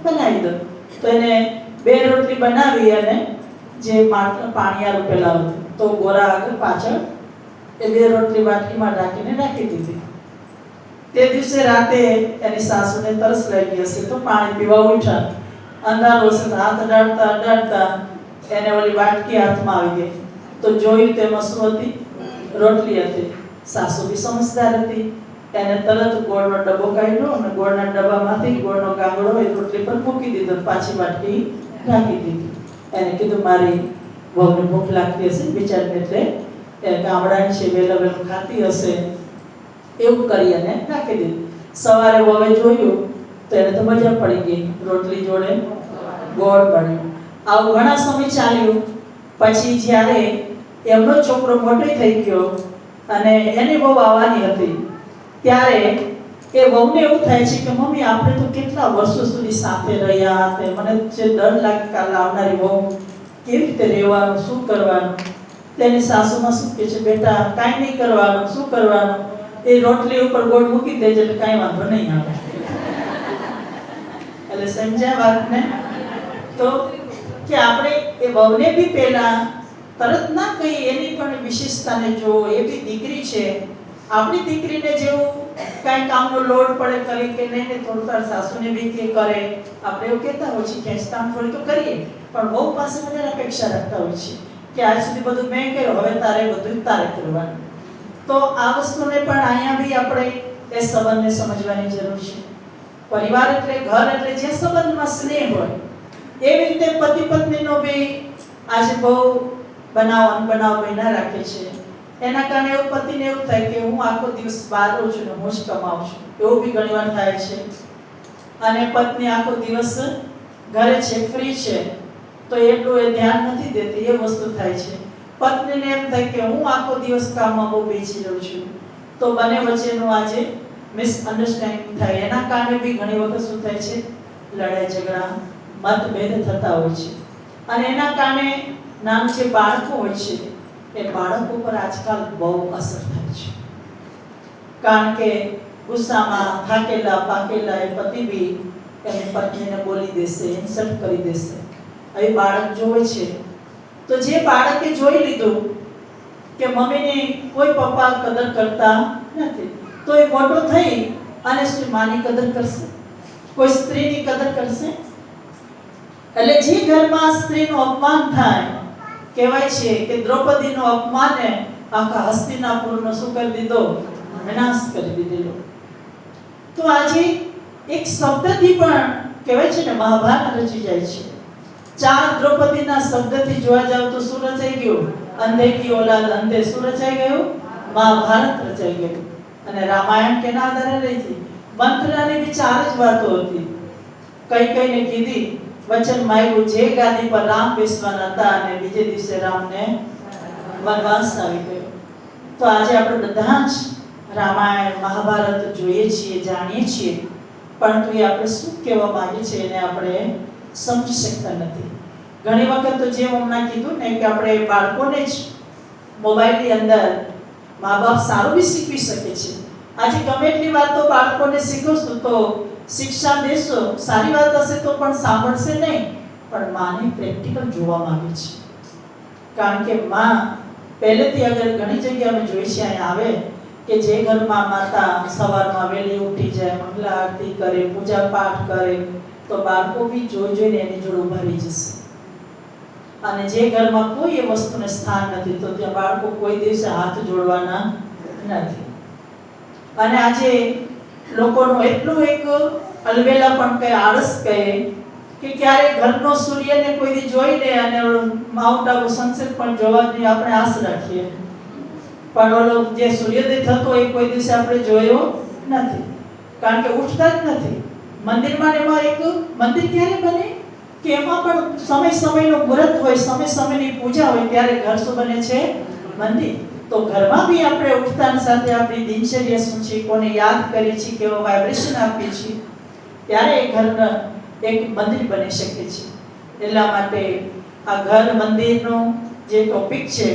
બનાવી દઉં. તો એને 2 રોટલી બનાવી અને જે પાણીયારું પેલા હતું તો ગોરા આગળ પાછળ એ 2 રોટલી વાટકીમાં રાખીને રાખી દીધી. તે દિવસે રાતે એની સાસુને તરસ લાગી હશે તો પાણી પીવા ઉઠ્યા. અંધારો હશે તો હાથ અડાડતા એને ઓલી વાટકી હાથમાં આવી ગઈ. તો જોયું તેમાં શું હતી? રોટલી હતી. સાસુ બી સમજદાર હતી. એને તરત ગોળનો ડબ્બો કાઢ્યો અને ગોળના ડબ્બામાંથી ગોળનો ગાંગડો એ રોટલી પર મૂકી દીધો, પાછી વાટકી રાખી દીધી. એને કીધું મારી વહુને ભૂખ લાગતી હશે બિચારીને, એટલે એ ગામડાની છે, વહેલું ખાતી હશે, એવું કરી અને રાખી દીધું. સવારે વહુએ જોયું તો એને તો મજા પડી ગઈ, રોટલી જોડે ગોળ બન્યો. આવું ઘણા સમય ચાલ્યું. પછી જ્યારે એમનો છોકરો મોટો થઈ ગયો અને એની વહુ આવવાની હતી, ત્યારે એ વહુને એવું થાય છે કે મમ્મી આપણે તો કેટલા વર્ષો સુધી સાથે રહ્યા, તે મને જે ડર લાગે કાલે આવનારી વહુ કેવી રીતે રહેવાનું, શું કરવાનું. તેની સાસુમાં શું કહે છે? બેટા કાંઈ નહીં કરવાનું, શું કરવાનું? એ રોટલી ઉપર ગોળ મૂકી દેજે એટલે કાંઈ વાંધો નહીં આવે. એટલે સમજ્યા વાતને? તો કે આપણે એ વહુને બી પહેલા તરત ના કહીએ, એની પણ વિશેષતાને જો એ બી દીકરી છે. આપણી દીકરીને જેવું કાંઈ કામનો લોડ પડે કરે કે નહીં, થોડું તાર સાસુને બી કે કરે. આપણે એવું કહેતા હોય છે ખેંચતાણ થોડી તો કરીએ, પણ બહુ પાસે વધારે અપેક્ષા રાખતા હોય છે કે આજ સુધી બધું મેં કર્યું, હવે તારે બધું તારે કરવાનું. તો આ વસ્તુને પણ અહીંયા બી આપણે એ સંબંધને સમજવાની જરૂર છે. પરિવાર એટલે ઘર એટલે જે સંબંધમાં સ્નેહ હોય, એવી રીતે પતિ પત્નીનો બી આજે બહુ અનબનાવ બન્યા રાખે છે. એના કારણે એવું પતિને એવું થાય કે હું આખો દિવસ બહાર રહું છું ને હું જ કમાઉં છું, એવું બી ઘણીવાર થાય છે. અને પત્ની આખો દિવસ ઘરે છે, ફ્રી છે, તો એટલું એ ધ્યાન નથી દેતી, એ વસ્તુ થાય છે. પત્નીને એમ થાય કે હું આખો દિવસ કામમાં બહુ બીજી રહું છું, તો બંને વચ્ચેનું આજે મિસઅન્ડરસ્ટેન્ડિંગ થાય. એના કારણે બી ઘણી વખત શું થાય છે? લડાઈ ઝઘડા, મતભેદ થતા હોય છે. અને એના કારણે નાનું જે બાળકો હોય છે એ બાળકો પર આજકાલ બહુ અસર થાય છે. કારણ કે ગુસ્સામાં થાકેલા પાકેલા એ પતિ બી એની પત્નીને બોલી દેશે, ઇન્સલ્ટ કરી દેશે. હવે બાળક જોવે છે તો જે બાળકે જોઈ લીધું કે મમ્મીની કોઈ પપ્પા કદર કરતા નથી, તો એ મોટો થઈ અને શું માની કદર કરશે? કોઈ સ્ત્રીની કદર કરશે? એટલે જે ઘરમાં સ્ત્રીનું અપમાન થાય, કહેવાય છે કે દ્રૌપદીનું અપમાને આખા હસ્તિનાપુરનો શું કરી દીધો? વિનાશ કરી દીધેલો. તો આજે એક શબ્દથી પણ કહેવાય છે ને મહાભારત રચી જાય છે. 4 દ્રૌપદીના શબ્દથી જોવા જાવ તો શું રચાઈ ગયું? અંધે કી ઓલાદ અંધે શું રચાઈ ગયું? મહાભારત રચાઈ ગયું. અને રામાયણ કેના આધારે રહી છે? મંત્રાની બી 4 જ વાતો હતી. કઈને કીધી, વચન માંગ્યું, જે ગાદી પર રામ બેસવાના હતા અને બીજે દિવસે રામને વનવાસ આવી ગયો. તો આજે આપણે બધા જ રામાયણ મહાભારત જોઈએ છીએ, જાણીએ છીએ, પરંતુ એ આપણે શું કહેવા માંગીએ છીએ એને આપણે સમજી શકતા નથી. ઘણી વખત તો જેમ હમણાં કીધું ને કે આપણે બાળકોને જ મોબાઈલની અંદર મા બાપ સારું બી શીખવી શકે છે. આજે ગમે એટલી વાતો બાળકોને શીખવશું તો શિક્ષા દેશો, સારી વાત હશે તો પણ સાંભળશે નહીં, પણ માની પ્રેક્ટિકલ જોવા માંગે છે. કારણ કે માં પહેલેથી અગર ઘણી જગ્યાએ અમે જોઈ છે અહીંયા આવે કે જે ઘરમાં માતા સવારમાં વહેલી ઉઠી જાય, મંગલા આરતી કરે, પૂજા પાઠ કરે, તો બાળકો બી જોઈને એની જોડે ઊભા રહી જશે. અને જે ઘરમાં કોઈ એ વસ્તુને સ્થાન નથી તો ત્યાં બાળકો કોઈ દિવસે હાથ જોડવાના નથી. અને આજે લોકોનું એટલું એક અલબેલા પણ કહે, આળસ કહે કે ક્યારે ઘરનો સૂર્યને કોઈ દી જોઈ લે અને માઉન્ટ આબુ સનસેટ પણ જોવાની આપણે આશ રાખીએ, પણ ઓલો જે સૂર્યોદય થતો એ કોઈ દિવસે આપણે જોયો નથી, કારણ કે ઉઠતા જ નથી. મંદિરમાં એમાં એક મંદિર ક્યારે બને કે એમાં પણ સમયનો મુહૂર્ત હોય, સમયની પૂજા હોય, ત્યારે ઘર શું બને છે? મંદિર. તો ઘરમાં બી આપણે ઉઠતાની સાથે આપણી દિનચર્યા શું છે, કોને યાદ કરીએ છીએ, કેવો વાઇબ્રેશન આપીએ છીએ, ત્યારે એ ઘર એક મંદિર બની શકે છે. એટલા માટે આ ઘર મંદિરનો જે ટોપિક છે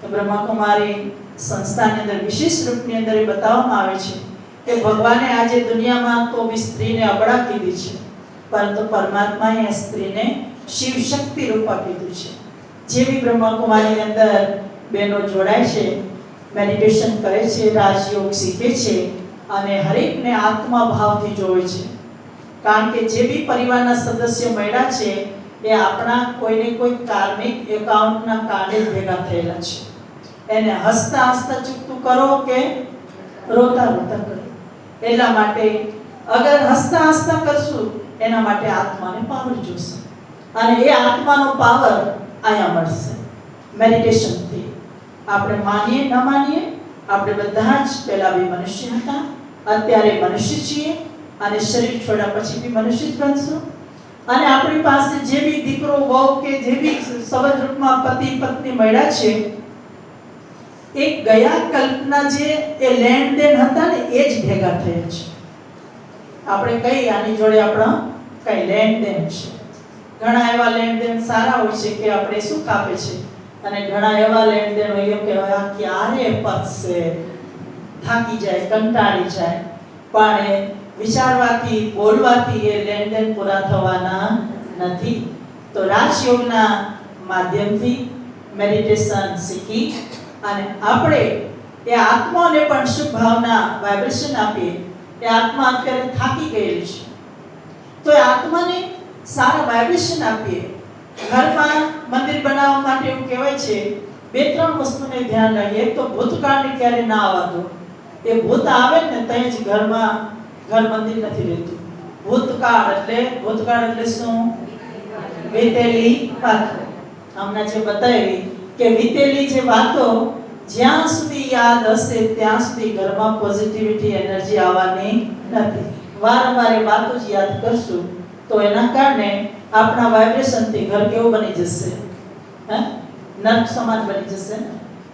એ બ્રહ્માકુમારી સંસ્થાની અંદર વિશેષ રૂપની અંદર એ બતાવવામાં આવે છે કે ભગવાને આજે દુનિયામાં તો બી સ્ત્રીને અબળા કીધી છે, પરંતુ પરમાત્માએ સ્ત્રીને શિવ શક્તિ રૂપા કીધું છે. જે બી બ્રહ્માકુમારીની અંદર બહેનો જોડાય છે, મેડિટેશન કરે છે, રાજયોગ શીખે છે અને હરેકને આત્મા ભાવથી જોવે છે, કારણ કે જે બી પરિવારના સદસ્ય મળ્યા છે એ આપણા કોઈને કોઈ કાર્મિક એકાઉન્ટના કારણે ભેગા થયેલા છે. એને હસતા હસતા ચૂકતું કરો કે રોતા રોતા કરો. એટલા માટે અગર હસતા હસતા કરશું એના માટે આત્માને પાવર જોશે, અને એ આત્માનો પાવર અહીંયા મળશે મેડિટેશનથી. આપણે માનીએ ન માનીએ, આપણે બધા જ પહેલા બી મનુષ્ય હતા, અત્યારે મનુષ્ય છીએ અને શરીર છોડ્યા પછી બી મનુષ્ય જ બનશું. અને આપણી પાસે જે બી દીકરો વહુ કે જે બી સંબંધ રૂપમાં પતિ પત્ની મળ્યા છે, એક ગયા કલ્પના જે એ લેણદેણ હતા ને એ જ ભેગા થયા છે. આપણે કઈ આની જોડે આપણા કઈ લેણદેણ છે. ઘણા એવા લેણદેણ સારા હોય છે કે આપણે સુખ આપે છે, અને ઘણા એવા લેણદેણ હોય કે ક્યારે પતશે, થાકી જાય, કંટાળી જાય, પણ એ વિચારવાથી બોલવાથી એ લેણદેણ પૂરા થવાના નથી. તો રાજયોગના માધ્યમથી મેડિટેશન શીખી અને આપણે એ આત્માને પણ શુભ ભાવના વાઇબ્રેશન આપીએ. એ આત્મા અત્યારે થાકી ગયેલી છે, તો એ આત્માને સારા વાઇબ્રેશન આપીએ. ઘરમાં મંદિર બનાવવા માટે એવું કહેવાય છે, 2-3 વસ્તુને ધ્યાન રાખીએ. એક તો ભૂતકાળને ક્યારે ના આવવા દો. એ ભૂત આવે ને ત્યાં જ ઘરમાં ઘર મંદિર નથી રહેતું. ભૂતકાળ એટલે શું? વીતેલી વાતો. હમણાં જે બતાવી કે વીતેલી જે વાતો જ્યાં સુધી યાદ હશે ત્યાં સુધી ઘરમાં પોઝિટિવિટી એનર્જી આવવાની નથી. વારંવાર એ વાતો જ યાદ કરશું તો એના કારણે આપણા વાઇબ્રેશનથી ઘર કેવું બની જશે? નર્ક સમાન બની જશે.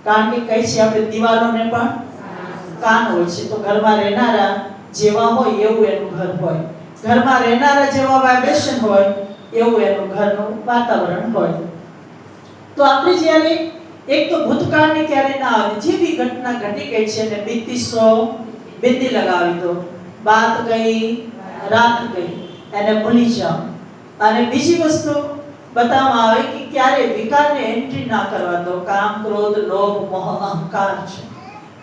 કારણ કે કઈ છે આપણે દિવાલોને પણ કાન હોય છે, તો ઘરમાં રહેનારા જેવા હોય એવું એનું ઘર હોય. ઘરમાં રહેનારા જેવા વાઇબ્રેશન હોય એવું એનું ઘરનું વાતાવરણ હોય. તો આપણે જ્યારે એક તો ભૂતકાળની ક્યારે ના આવે, જે બી ઘટના ઘટી ગઈ છે ને બીતી સો બિંદી લગાવી દો, બાત ગઈ રાત ગઈ, એને ભૂલી જાઓ. અને બીજી વસ્તુ બતાવવામાં આવે કે ક્યારે વિકારને એન્ટ્રી ના કરવા દો. કામ, ક્રોધ, લોભ, મોહ, અહંકાર છે.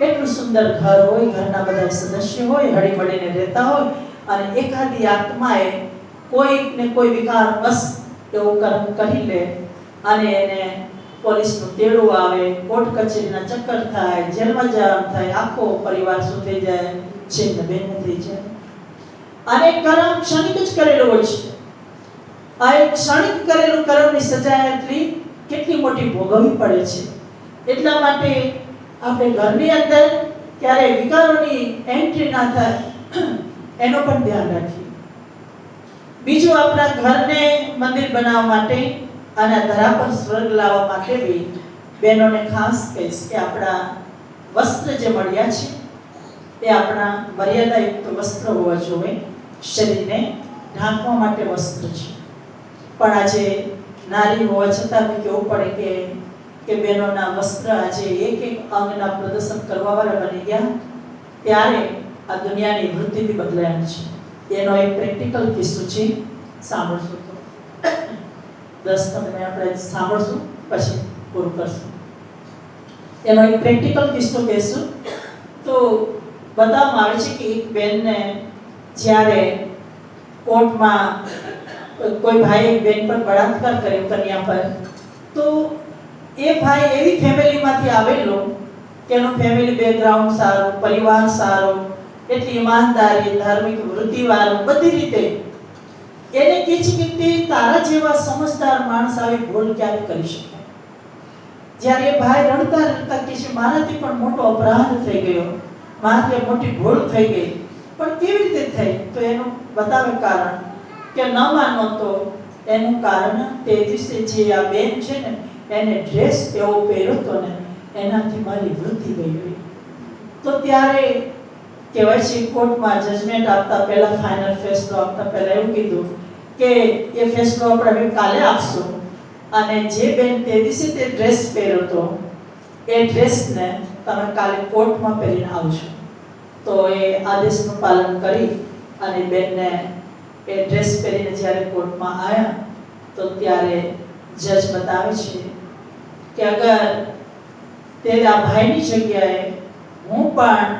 એટલું સુંદર ઘર હોય, ઘરના બધા સદસ્યો હોય, હળી મળીને રહેતા હોય, અને એકાદી આત્માએ કોઈક ને કોઈ વિકાર બસ એવું કર્મ કરી લે અને એને પોલીસનું તેડું આવે, કોર્ટ કચેરીના ચક્કર થાય, જેલમાં જવાનું થાય, આખો પરિવાર શું થઈ જાય? છેલ્લે બેન થઈ જાય. અને કર્મ ક્ષણિક જ કરેલું હોય છે. આ એક ક્ષણિક કરેલું કર્મની સજા કેટલી મોટી ભોગવવી પડે છે. એટલા માટે આપણે ઘરની અંદર ક્યારે વિકારોની એન્ટ્રી ના થાય એનો પણ ધ્યાન રાખીએ. બીજું, આપણા ઘરને મંદિર બનાવવા માટે અને ધરા પર સ્વર્ગ લાવવા માટે બી બહેનોને ખાસ કહીશ કે આપણા વસ્ત્ર જે મળ્યા છે એ આપણા મર્યાદાયુક્ત વસ્ત્ર હોવા જોઈએ. શરીરને ઢાંકવા માટે વસ્ત્ર છે, પણ આજે નારી હોવા છતાં બી કેવું પડે કે બહેનોના વસ્ત્ર આજે એક અંગના પ્રદર્શન કરવાવાળા બની ગયા. ત્યારે આ દુનિયાની વૃત્તિ બી બદલાયા છે. એનો એક પ્રેક્ટિકલ કિસ્સો છે, સાંભળશું તો 10 તમે આપણે સાંભળશું, પછી પૂરું કરશું. એનો એક પ્રેક્ટિકલ કિસ્સો કહેશું. તો બતાવવામાં આવે છે કે એક બેનને જ્યારે કોર્ટમાં કોઈ ભાઈ બેન પર બળાત્કાર કર્યો, કન્યા પર, તો એ ભાઈ એવી ફેમિલીમાંથી આવેલો કે એનું ફેમિલી બેકગ્રાઉન્ડ સારું, પરિવાર સારો, એટલી ઈમાનદારી, ધાર્મિક વૃત્તિવાળો, બધી રીતે એને કહે છે કે તે તારા જેવા સમજદાર માણસ આવી ભૂલ ક્યારે કરી શકે? જ્યારે એ ભાઈ રડતા રડતા કહે છે મારાથી પણ મોટો અપરાધ થઈ ગયો, મારાથી મોટી ભૂલ થઈ ગઈ, પણ કેવી રીતે થઈ? તો એનું બતાવે કારણ કે ન માનો તો એનું કારણ તે દિવસે જે આ બેન છે ને એને ડ્રેસ એવો પહેર્યો હતો ને એનાથી મારી વૃત્તિ ગઈ. તો ત્યારે કહેવાય છે કોર્ટમાં જજમેન્ટ આપતા પહેલા, ફાઇનલ ફેસલો આપતા પહેલા એવું કીધું કે એ ફેસલો આપણે કાલે આપશું અને જે બેન તે દિવસે તે ડ્રેસ પહેર્યો હતો એ ડ્રેસને તમે કાલે કોર્ટમાં પહેરીને આવજો. તો એ આદેશનું પાલન કરી અને બેનને એ ડ્રેસ પહેરીને જ્યારે કોર્ટમાં આવ્યા તો ત્યારે જજ બતાવે છે કે અગર તે આ ભાઈની જગ્યાએ હું પણ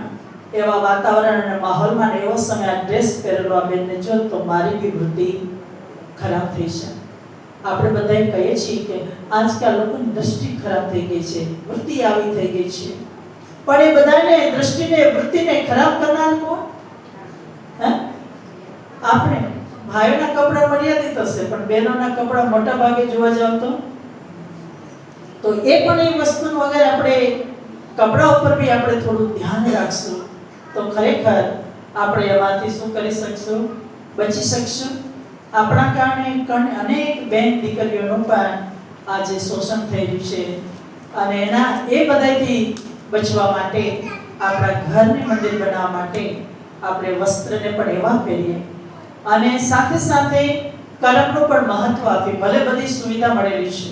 એવા વાતાવરણ અને માહોલમાં એવો સમય આ ડ્રેસ પહેરેલો આ બેનને જોત તો મારી બી વૃત્તિ ખરાબ થઈ છે. આપણે બધાએ કહીએ છીએ કે આજકાલ લોકોની દ્રષ્ટિ ખરાબ થઈ ગઈ છે, વૃત્તિ આવી થઈ ગઈ છે, પણ એ બધાને દ્રષ્ટિને, વૃત્તિને ખરાબ કરનાર કોણ? હે? આપણે ભાઈઓના કપડા મર્યાદિત હશે પણ બહેનોના કપડા મોટા ભાગે જોવા જાવ તો એ પણ એ વસ્તુનું અગર આપણે કપડા ઉપર બી આપણે થોડું ધ્યાન રાખશું તો ખરેખર આપણે એમાંથી શું કરી શકશું? બચી શકશું. આપણા કારણે અનેક બેન દીકરીઓનું પણ આજે શોષણ થઈ રહ્યું છે અને એના એ બધાથી બચવા માટે આપણા ઘરને મંદિર બનાવવા માટે આપણે વસ્ત્રને પણ એવા પહેરીએ અને સાથે સાથે કર્મનું પણ મહત્વ આપીએ. ભલે બધી સુવિધા મળેલી છે,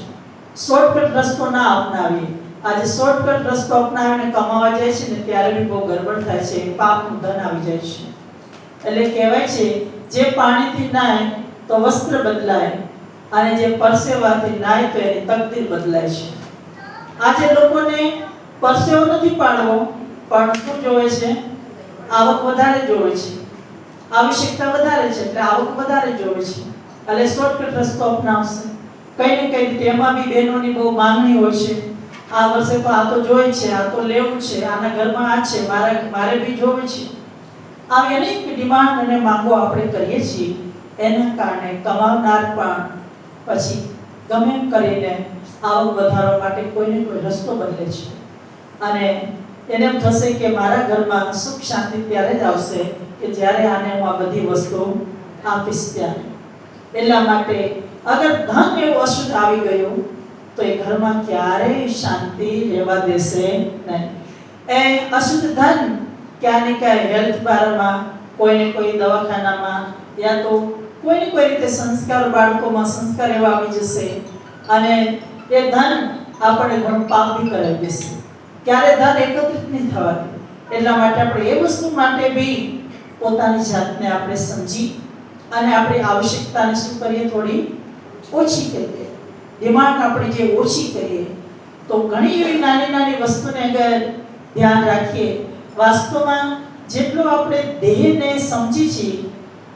શોર્ટકટ રસ્તો ના અપનાવીએ. આજે શોર્ટકટ રસ્તો અપનાવીને કમાવા જાય છે ને ત્યારે બી બહુ ગડબડ થાય છે, પાપનું ધન આવી જાય છે. એટલે કહેવાય છે જે પાણીથી નાય તો વસ્ત્ર બદલાય અને જે પરસેવાથી નાય તો એની તકદીર બદલાય છે. આજે લોકોને પરસેવો નથી પાડવો પણ શું જોવે છે? આવક વધારે જોવે છે, આવશ્યકતા વધારે છે એટલે આવક વધારે જોવે છે એટલે શોર્ટકટ રસ્તો અપનાવશે. કઈ ને કઈ રીતે એમાં બી બહેનોની બહુ માંગણી હોય છે. આ વર્ષે તો આ તો જોઈએ છે, આ તો લેવું છે, આના ઘરમાં આ છે, મારે બી જોવે છે. આવી અનેક ડિમાન્ડ અને માંગો આપણે કરીએ છીએ. એના કારણે કમાવનાર પણ પછી ગમે એમ કરીને આવક વધારવા માટે કોઈને કોઈ રસ્તો બદલે છે અને એને એમ થશે કે મારા ઘરમાં સુખ શાંતિ ત્યારે જ આવશે કે જ્યારે આને હું આ બધી વસ્તુ આપીશ ત્યારે. એટલા માટે અગર ધન એવું અશુદ્ધ આવી ગયું તો એ ઘરમાં ક્યારેય શાંતિ રહેવા દેશે નહીં. એ અશુદ્ધ ધન ક્યાં ને ક્યાં હેલ્થ બારમાં, કોઈને કોઈ દવાખાનામાં યા તો કોઈને કોઈ રીતે સંસ્કાર, બાળકોમાં સંસ્કાર એવા આવી જશે અને એ ધન આપણે ઘણું પાપ બી કરાવી દેશે. ક્યારે ધન એકત્રિત નહીં થવા દે. એટલા માટે આપણે એ વસ્તુ માટે બી પોતાની જાતને આપણે સમજી અને આપણી આવશ્યકતાને શું કરીએ? થોડી ઓછી કરીએ. ડિમાન્ડ આપણે જે ઓછી કરીએ તો ઘણી એવી નાની નાની વસ્તુને અગર ધ્યાન રાખીએ, વાસ્તવમાં જેટલો આપણે દેહને સમજી છીએ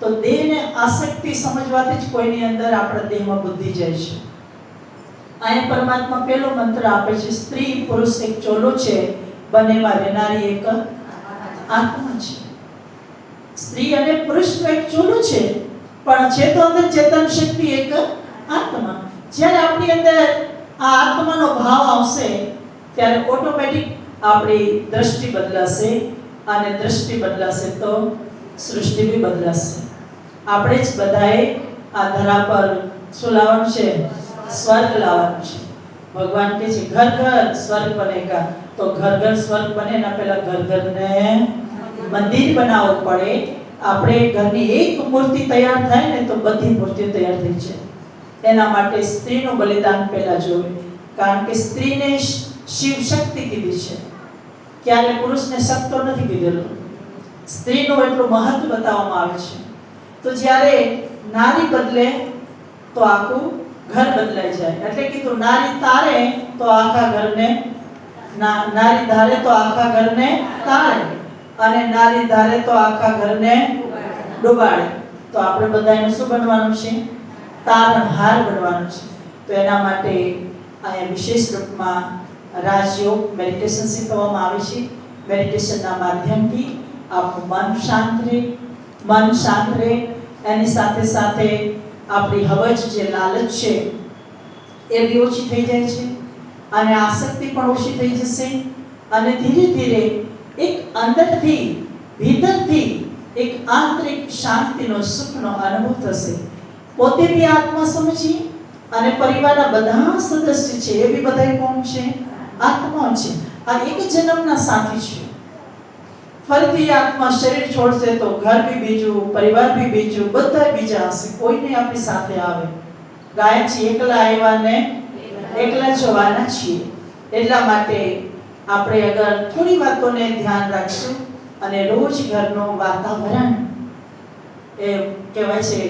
તો દેહને આસક્તિ સમજવાથી જ કોઈની અંદર આપણા દેહમાં બુદ્ધિ જાય છે. અહીંયા પરમાત્મા પહેલો મંત્ર આપે છે, સ્ત્રી પુરુષ એક ચોલો છે, બંનેમાં રહેનારી એક આત્મા છે. સ્ત્રી અને પુરુષનો એક ચોલો છે પણ છે તો અંદર ચેતન શક્તિ એક આત્મા. જ્યારે આપણી અંદર આ આત્માનો ભાવ આવશે ત્યારે ઓટોમેટિક આપણી દ્રષ્ટિ બદલાશે અને દ્રષ્ટિ બદલાશે તો સૃષ્ટિ બી બદલાશે. આપણે જ બધાએ આ ધરા પર શું લાવવાનું છે? સ્વર્ગ લાવવાનું છે. ભગવાન કહે છે ઘર ઘર સ્વર્ગ બનેગા. તો ઘર ઘર સ્વર્ગ બને એના પહેલા ઘર ઘરને મંદિર બનાવવું પડે. આપણે ઘરની એક મૂર્તિ તૈયાર થાય ને તો બધી મૂર્તિઓ તૈયાર થઈ જાય. એના માટે સ્ત્રીનું બલિદાન પહેલા જોવે, કારણ કે સ્ત્રીને શિવ શક્તિ કીધી છે, ક્યારે પુરુષને શક્તો નથી કીધેલો. સ્ત્રીનું એટલું મહત્વ બતાવવામાં આવે છે. તો જ્યારે નારી બદલે તો આખું ઘર બદલાઈ જાય. એટલે કીધું નારી તારે તો આખા ઘરને, નારી ધારે તો આખા ઘરને તારે અને નારી ધારે તો આખા ઘરને ડુબાડે. તો આપણે બધાને શું બનવાનું છે? તારણહાર બનવાનું છે. તો એના માટે અહીંયા વિશેષ રૂપમાં રાજયોગ મેડિટેશન શીખવવામાં આવે છે. મેડિટેશનના માધ્યમથી આપણું મન શાંત રહે. એની સાથે સાથે આપણી હવજ જે લાલચ છે એ બી ઓછી થઈ જાય છે અને આસક્તિ પણ ઓછી થઈ જશે અને ધીરે ધીરે એક અંદરથી ભીતરથી એક આંતરિક શાંતિનો સુખનો અનુભવ થશે. પોતે બી આત્મા સમજી અને પરિવારના બધા સદસ્ય છે એ બી બધા કોણ છે? આત્મા છે. આ એક જન્મના સાથી છે. ફરીથી આત્મા શરીર છોડશે તો ઘર બી બીજું, પરિવાર બી બીજું, બધા બીજા હશે. કોઈ નહીં આપણી સાથે આવે. ગાય છે એકલા આવ્યા ને એકલા જવાના છીએ. એટલા માટે આપણે અગર થોડી વાતોને ધ્યાન રાખશું અને રોજ ઘરનું વાતાવરણ એ કહેવાય છે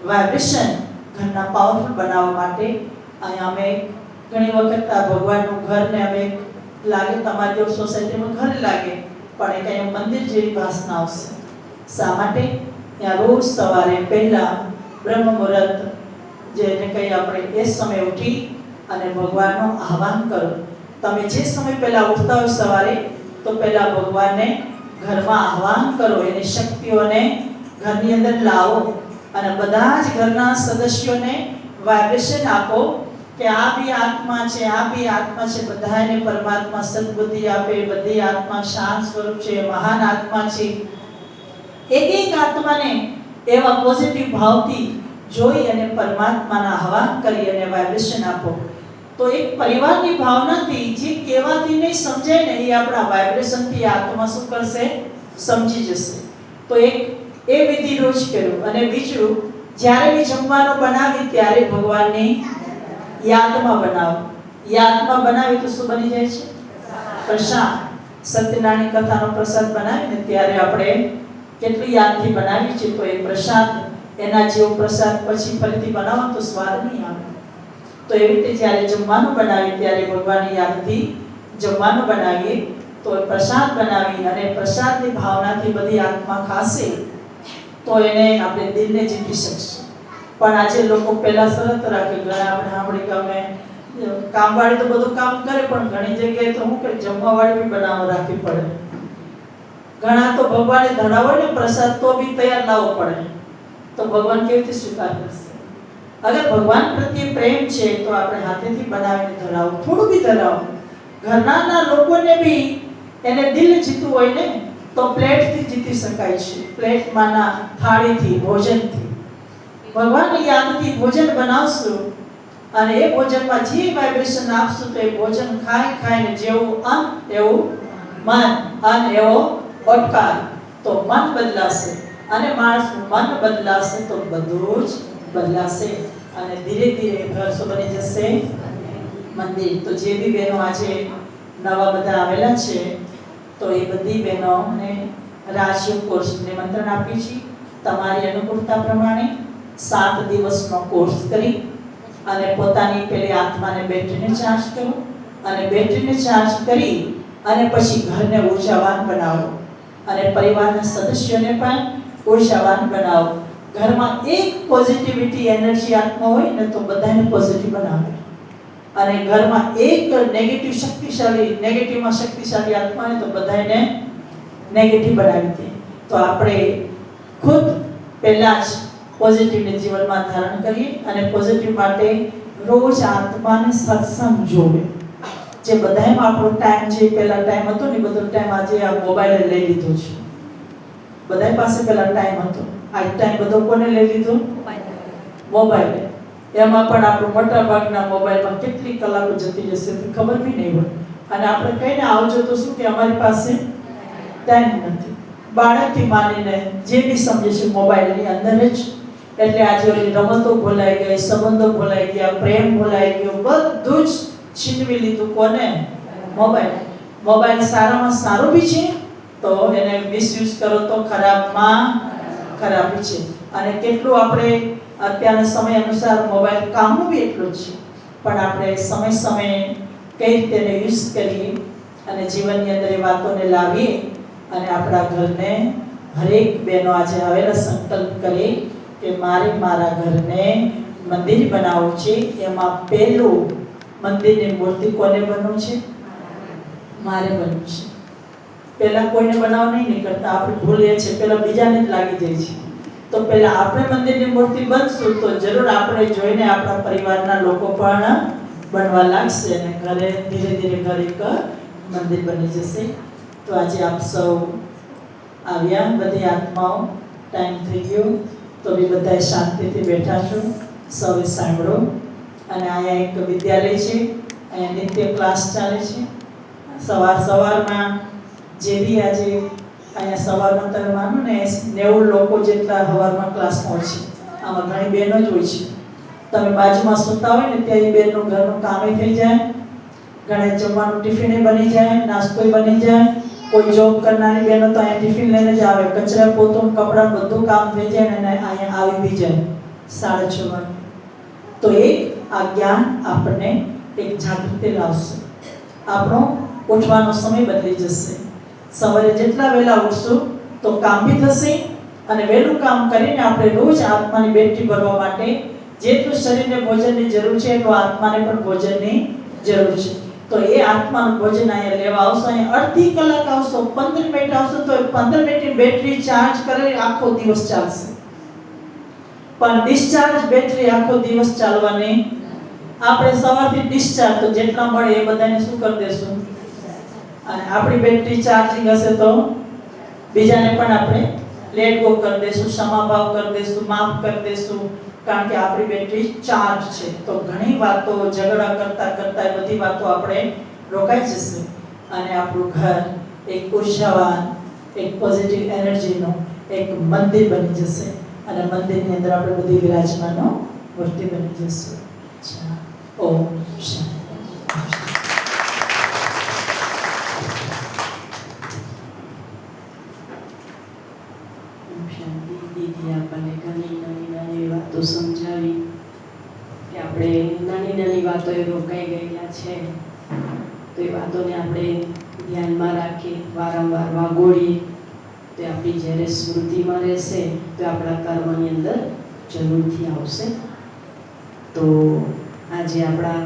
વાઇબ્રેશન ઘરના પાવરફુલ બનાવવા માટે અહીંયા અમે ઘણી વખત આ ભગવાનનું ઘરને અમે લાગે તમારી જેવું સોસાયટીમાં ઘર લાગે પણ એ કંઈ મંદિર જેવી વાસના આવશે. શા માટે? ત્યાં રોજ સવારે પહેલા બ્રહ્મ મુહૂર્ત જેને કંઈ આપણે એ સમય ઉઠી અને ભગવાનનું આહવાન કરો. તમે જે સમય પહેલા ઉઠતા હોય સવારે તો પહેલા ભગવાનને ઘરમાં આહવાન કરો, એની શક્તિઓને ઘરની અંદર લાવો અને બધા જ ઘરના સદસ્યોને વાઇબ્રેશન આપો કે આ બી આત્મા છે, આ બી આત્મા છે. બધાને પરમાત્મા સદબુદ્ધિ આપે. બધી આત્મા શાંત સ્વરૂપ છે, મહાન આત્મા છે. એક આત્માને એવા પોઝિટિવ ભાવથી જોઈ અને પરમાત્માના આહવાન કરી અને વાઇબ્રેશન આપો. તો એક પરિવારની ભાવનાથી જે કહેવાથી નહીં સમજાય ને એ આપણા વાઇબ્રેશનથી આત્મા શું કરશે? સમજી જશે. તો એક એ વિધિ રોજ કરો. અને બીજું, જ્યારે બી જમવાનું બનાવી ત્યારે ભગવાનની યાદમાં બનાવો. યાદમાં બનાવી તો શું બની જાય છે? પ્રસાદ. સત્યનારાયણ કથાનો પ્રસાદ બનાવીને ત્યારે આપણે કેટલી યાદથી બનાવી છે તો એ પ્રસાદ એના જેવો પ્રસાદ પછી ફરીથી બનાવો તો સ્વાદ નહીં આવે. તો એવી રીતે જ્યારે જમવાનું બનાવીએ ત્યારે ભગવાનની યાદથી જમવાનું બનાવીએ તો પ્રસાદ બનાવી અને પ્રસાદની ભાવનાથી બધી આત્મા ખાશે તો એને આપણે દિલને જીતી શકશું. પણ આજે લોકો પહેલા શરત રાખે. ઘણા આપણે સાંભળી કે અમે કામવાળી તો બધું કામ કરે પણ ઘણી જગ્યાએ તો હું કે જમવાવાળી બી બનાવવા રાખવી પડે. ઘણા તો ભગવાને ધડાવો ને પ્રસાદ તો બી તૈયાર લાવવો પડે. તો ભગવાન કેવી રીતે સ્વીકાર કરશે? અગર ભગવાન પ્રત્યે પ્રેમ છે તો આપણે હાથેથી બનાવીને ધરાવો, થોડું બી ધરાવો. ઘરના લોકોને બી એને દિલ જીતવું હોય ને તો પ્લેટથી જીતી શકાય છે. પ્લેટમાંના થાળીથી, ભોજનથી. ભગવાનની યાદથી ભોજન બનાવશું અને એ ભોજનમાં જે વાઇબ્રેશન આપશું તો એ ભોજન ખાઈને જેવું અન્ન એવું મન, અન્ન એવો ઓટકાર. તો મન બદલાશે અને માણસનું મન બદલાશે તો બધું જ બદલાશે અને ધીરે ધીરે ઘર શું બની જશે? મંદિર. તો જે બી બહેનો આજે નવા બધા આવેલા છે તો એ બધી બહેનોને રાજયોગ કોર્સ નિમંત્રણ આપીએ છીએ. તમારી અનુકૂળતા પ્રમાણે 7 દિવસનો કોર્સ કરી અને પોતાની પેલી આત્માને બેટરીને ચાર્જ કરો અને બેટરીને ચાર્જ કરી અને પછી ઘરને ઉર્જાવાન બનાવો અને પરિવારના સદસ્યોને પણ ઉર્જાવાન બનાવો. ઘરમાં એક પોઝિટિવિટી એનર્જી આત્મા હોય ને તો બધાને પોઝિટિવ બનાવે અને ઘરમાં એક નેગેટિવમાં શક્તિશાળી આત્મા હોય તો બધાને નેગેટિવ બનાવી દે. તો આપણે ખુદ પહેલા જ પોઝિટિવને જીવનમાં ધારણ કરીએ અને પોઝિટિવ માટે રોજ આત્માને સત્સંગ જોવે. જે બધામાં આપણો ટાઈમ જે પહેલા ટાઈમ હતો ને બધો ટાઈમ આજે આ મોબાઈલે લઈ લીધો છે. બધા પાસે પહેલા ટાઈમ હતો, આજ ટાઈમ બધો કોને લઈ લીધો? મોબાઈલે. એમાં પણ આપણો મોટા ભાગના મોબાઈલમાં કેટલી કલાકો જતી જશે તો ખબર બી નહીં હોય. અને આપણે કહીને આવજો તો શું કે અમારી પાસે ટાઈમ નથી. બાળકથી માનીને જે બી સમજે છે મોબાઈલની અંદર જ. એટલે આજે ઓલી રમતો ભૂલાઈ ગઈ, સંબંધો ભૂલાઈ ગયા, પ્રેમ ભૂલાઈ ગયો, બધું જ છીનવી લીધું. કોને? મોબાઈલ. મોબાઈલ સારામાં સારું બી છે તો એને મિસયુઝ કરો તો ખરાબમાં ખરાબ બી છે. અને કેટલું આપણે અત્યારના સમય અનુસાર મોબાઈલ કામનું બી એટલું જ છે પણ આપણે સમયે કઈ રીતે એને યુઝ કરીએ અને જીવનની અંદર એ વાતોને લાવીએ અને આપણા ઘરને હરેક બહેનો આજે આવેલા સંકલ્પ કરીએ કે મારે મારા ઘરને મંદિર બનાવવું છે. એમાં પહેલું મંદિરની મૂર્તિ કોને બનવું છે? મારે બનવું છે. પહેલા કોઈને બનાવ નહીં નીકળતા, આપણે ભૂલીએ છીએ, પહેલા બીજાને જ લાગી જાય છે. તો પહેલા આપણે મંદિરની મૂર્તિ બનશું તો જરૂર આપણે જોઈને આપણા પરિવારના લોકો પણ બનવા લાગશે અને ઘરે ધીરે ધીરે ઘર એક મંદિર બની જશે. તો આજે આપ સૌ આવ્યા, બધી આત્માઓ, ટાઈમ થઈ ગયો તો બી બધાએ શાંતિથી બેઠા છો, સૌએ સાંભળો. અને અહીંયા એક વિદ્યાલય છે, અહીંયા નિત્ય ક્લાસ ચાલે છે. સવારમાં જે બી આજે અહીંયા સવારમાં તમે માનો ને 90 લોકો જેટલા સવારમાં ક્લાસમાં હોય છે. આમાં ઘણી બહેનો જ હોય છે. તમે બાજુમાં સૂતા હોય ને ત્યાં એ બહેનનું ઘરનું કામે થઈ જાય, ઘણા જમવાનું ટિફિને બની જાય, નાસ્તોય બની જાય. કોઈ જોબ કરનારી બહેનો તો અહીંયા ટિફિન લઈને જ આવે, કચરા પોતું કપડાં બધું કામ થઈ જાય અને અહીંયા આવી બી જાય 6:30 વાગે. તો આ જ્ઞાન આપણને એક જાગૃતિ લાવશે. આપણો ઉઠવાનો સમય બદલી જશે. સવારે જેટલા વહેલા ઉઠશું તો કામ બી થશે અને વહેલું કામ કરીને આપણે રોજ આત્માની બેટરી ભરવા માટે જેટલું શરીરને ભોજનની જરૂર છે એટલું આત્માને પણ ભોજનની જરૂર છે. તો એ આત્માનું ભોજન અહીંયા લેવા આવશો, અહીંયા અડધી કલાક આવશો, 15 મિનિટ આવશો તો 15 મિનિટની બેટરી ચાર્જ કરે આખો દિવસ ચાલશે. પણ ડિસ્ચાર્જ બેટરી આખો દિવસ ચાલવાની. આપણે સવારથી ડિસ્ચાર્જ તો જેટલા મળે એ બધાને શું કરી દેશું, અને આપણી બેટરી ચાર્જિંગ હશે તો બીજાને પણ આપણે લેટ ગો કરી દેશું, ક્ષમાભાવ કરી દેશું, માફ કરી દેશું, કારણ કે આપણી બેટરી ચાર્જ છે. તો ઘણી વાતો ઝઘડા કરતા કરતા એ બધી વાતો આપણે રોકાઈ જશે અને આપણું ઘર એક ઉર્જાવાન, એક પોઝિટિવ એનર્જીનું એક મંદિર બની જશે અને મંદિરની અંદર આપણે બધી વિરાજમાનો મૂર્તિ બની જશું. ઓમ શાંતિ. દીદી આપણને ઘણી નાની વાતો સમજાવી કે આપણે નાની વાતોએ રોકાઈ ગયેલા છે. તો એ વાતોને આપણે ધ્યાનમાં રાખી વારંવાર વાગોળીએ તો આપણી જ્યારે સ્મૃતિમાં રહેશે તો આપણા કર્મની અંદર જરૂરથી આવશે. તો આજે આપણા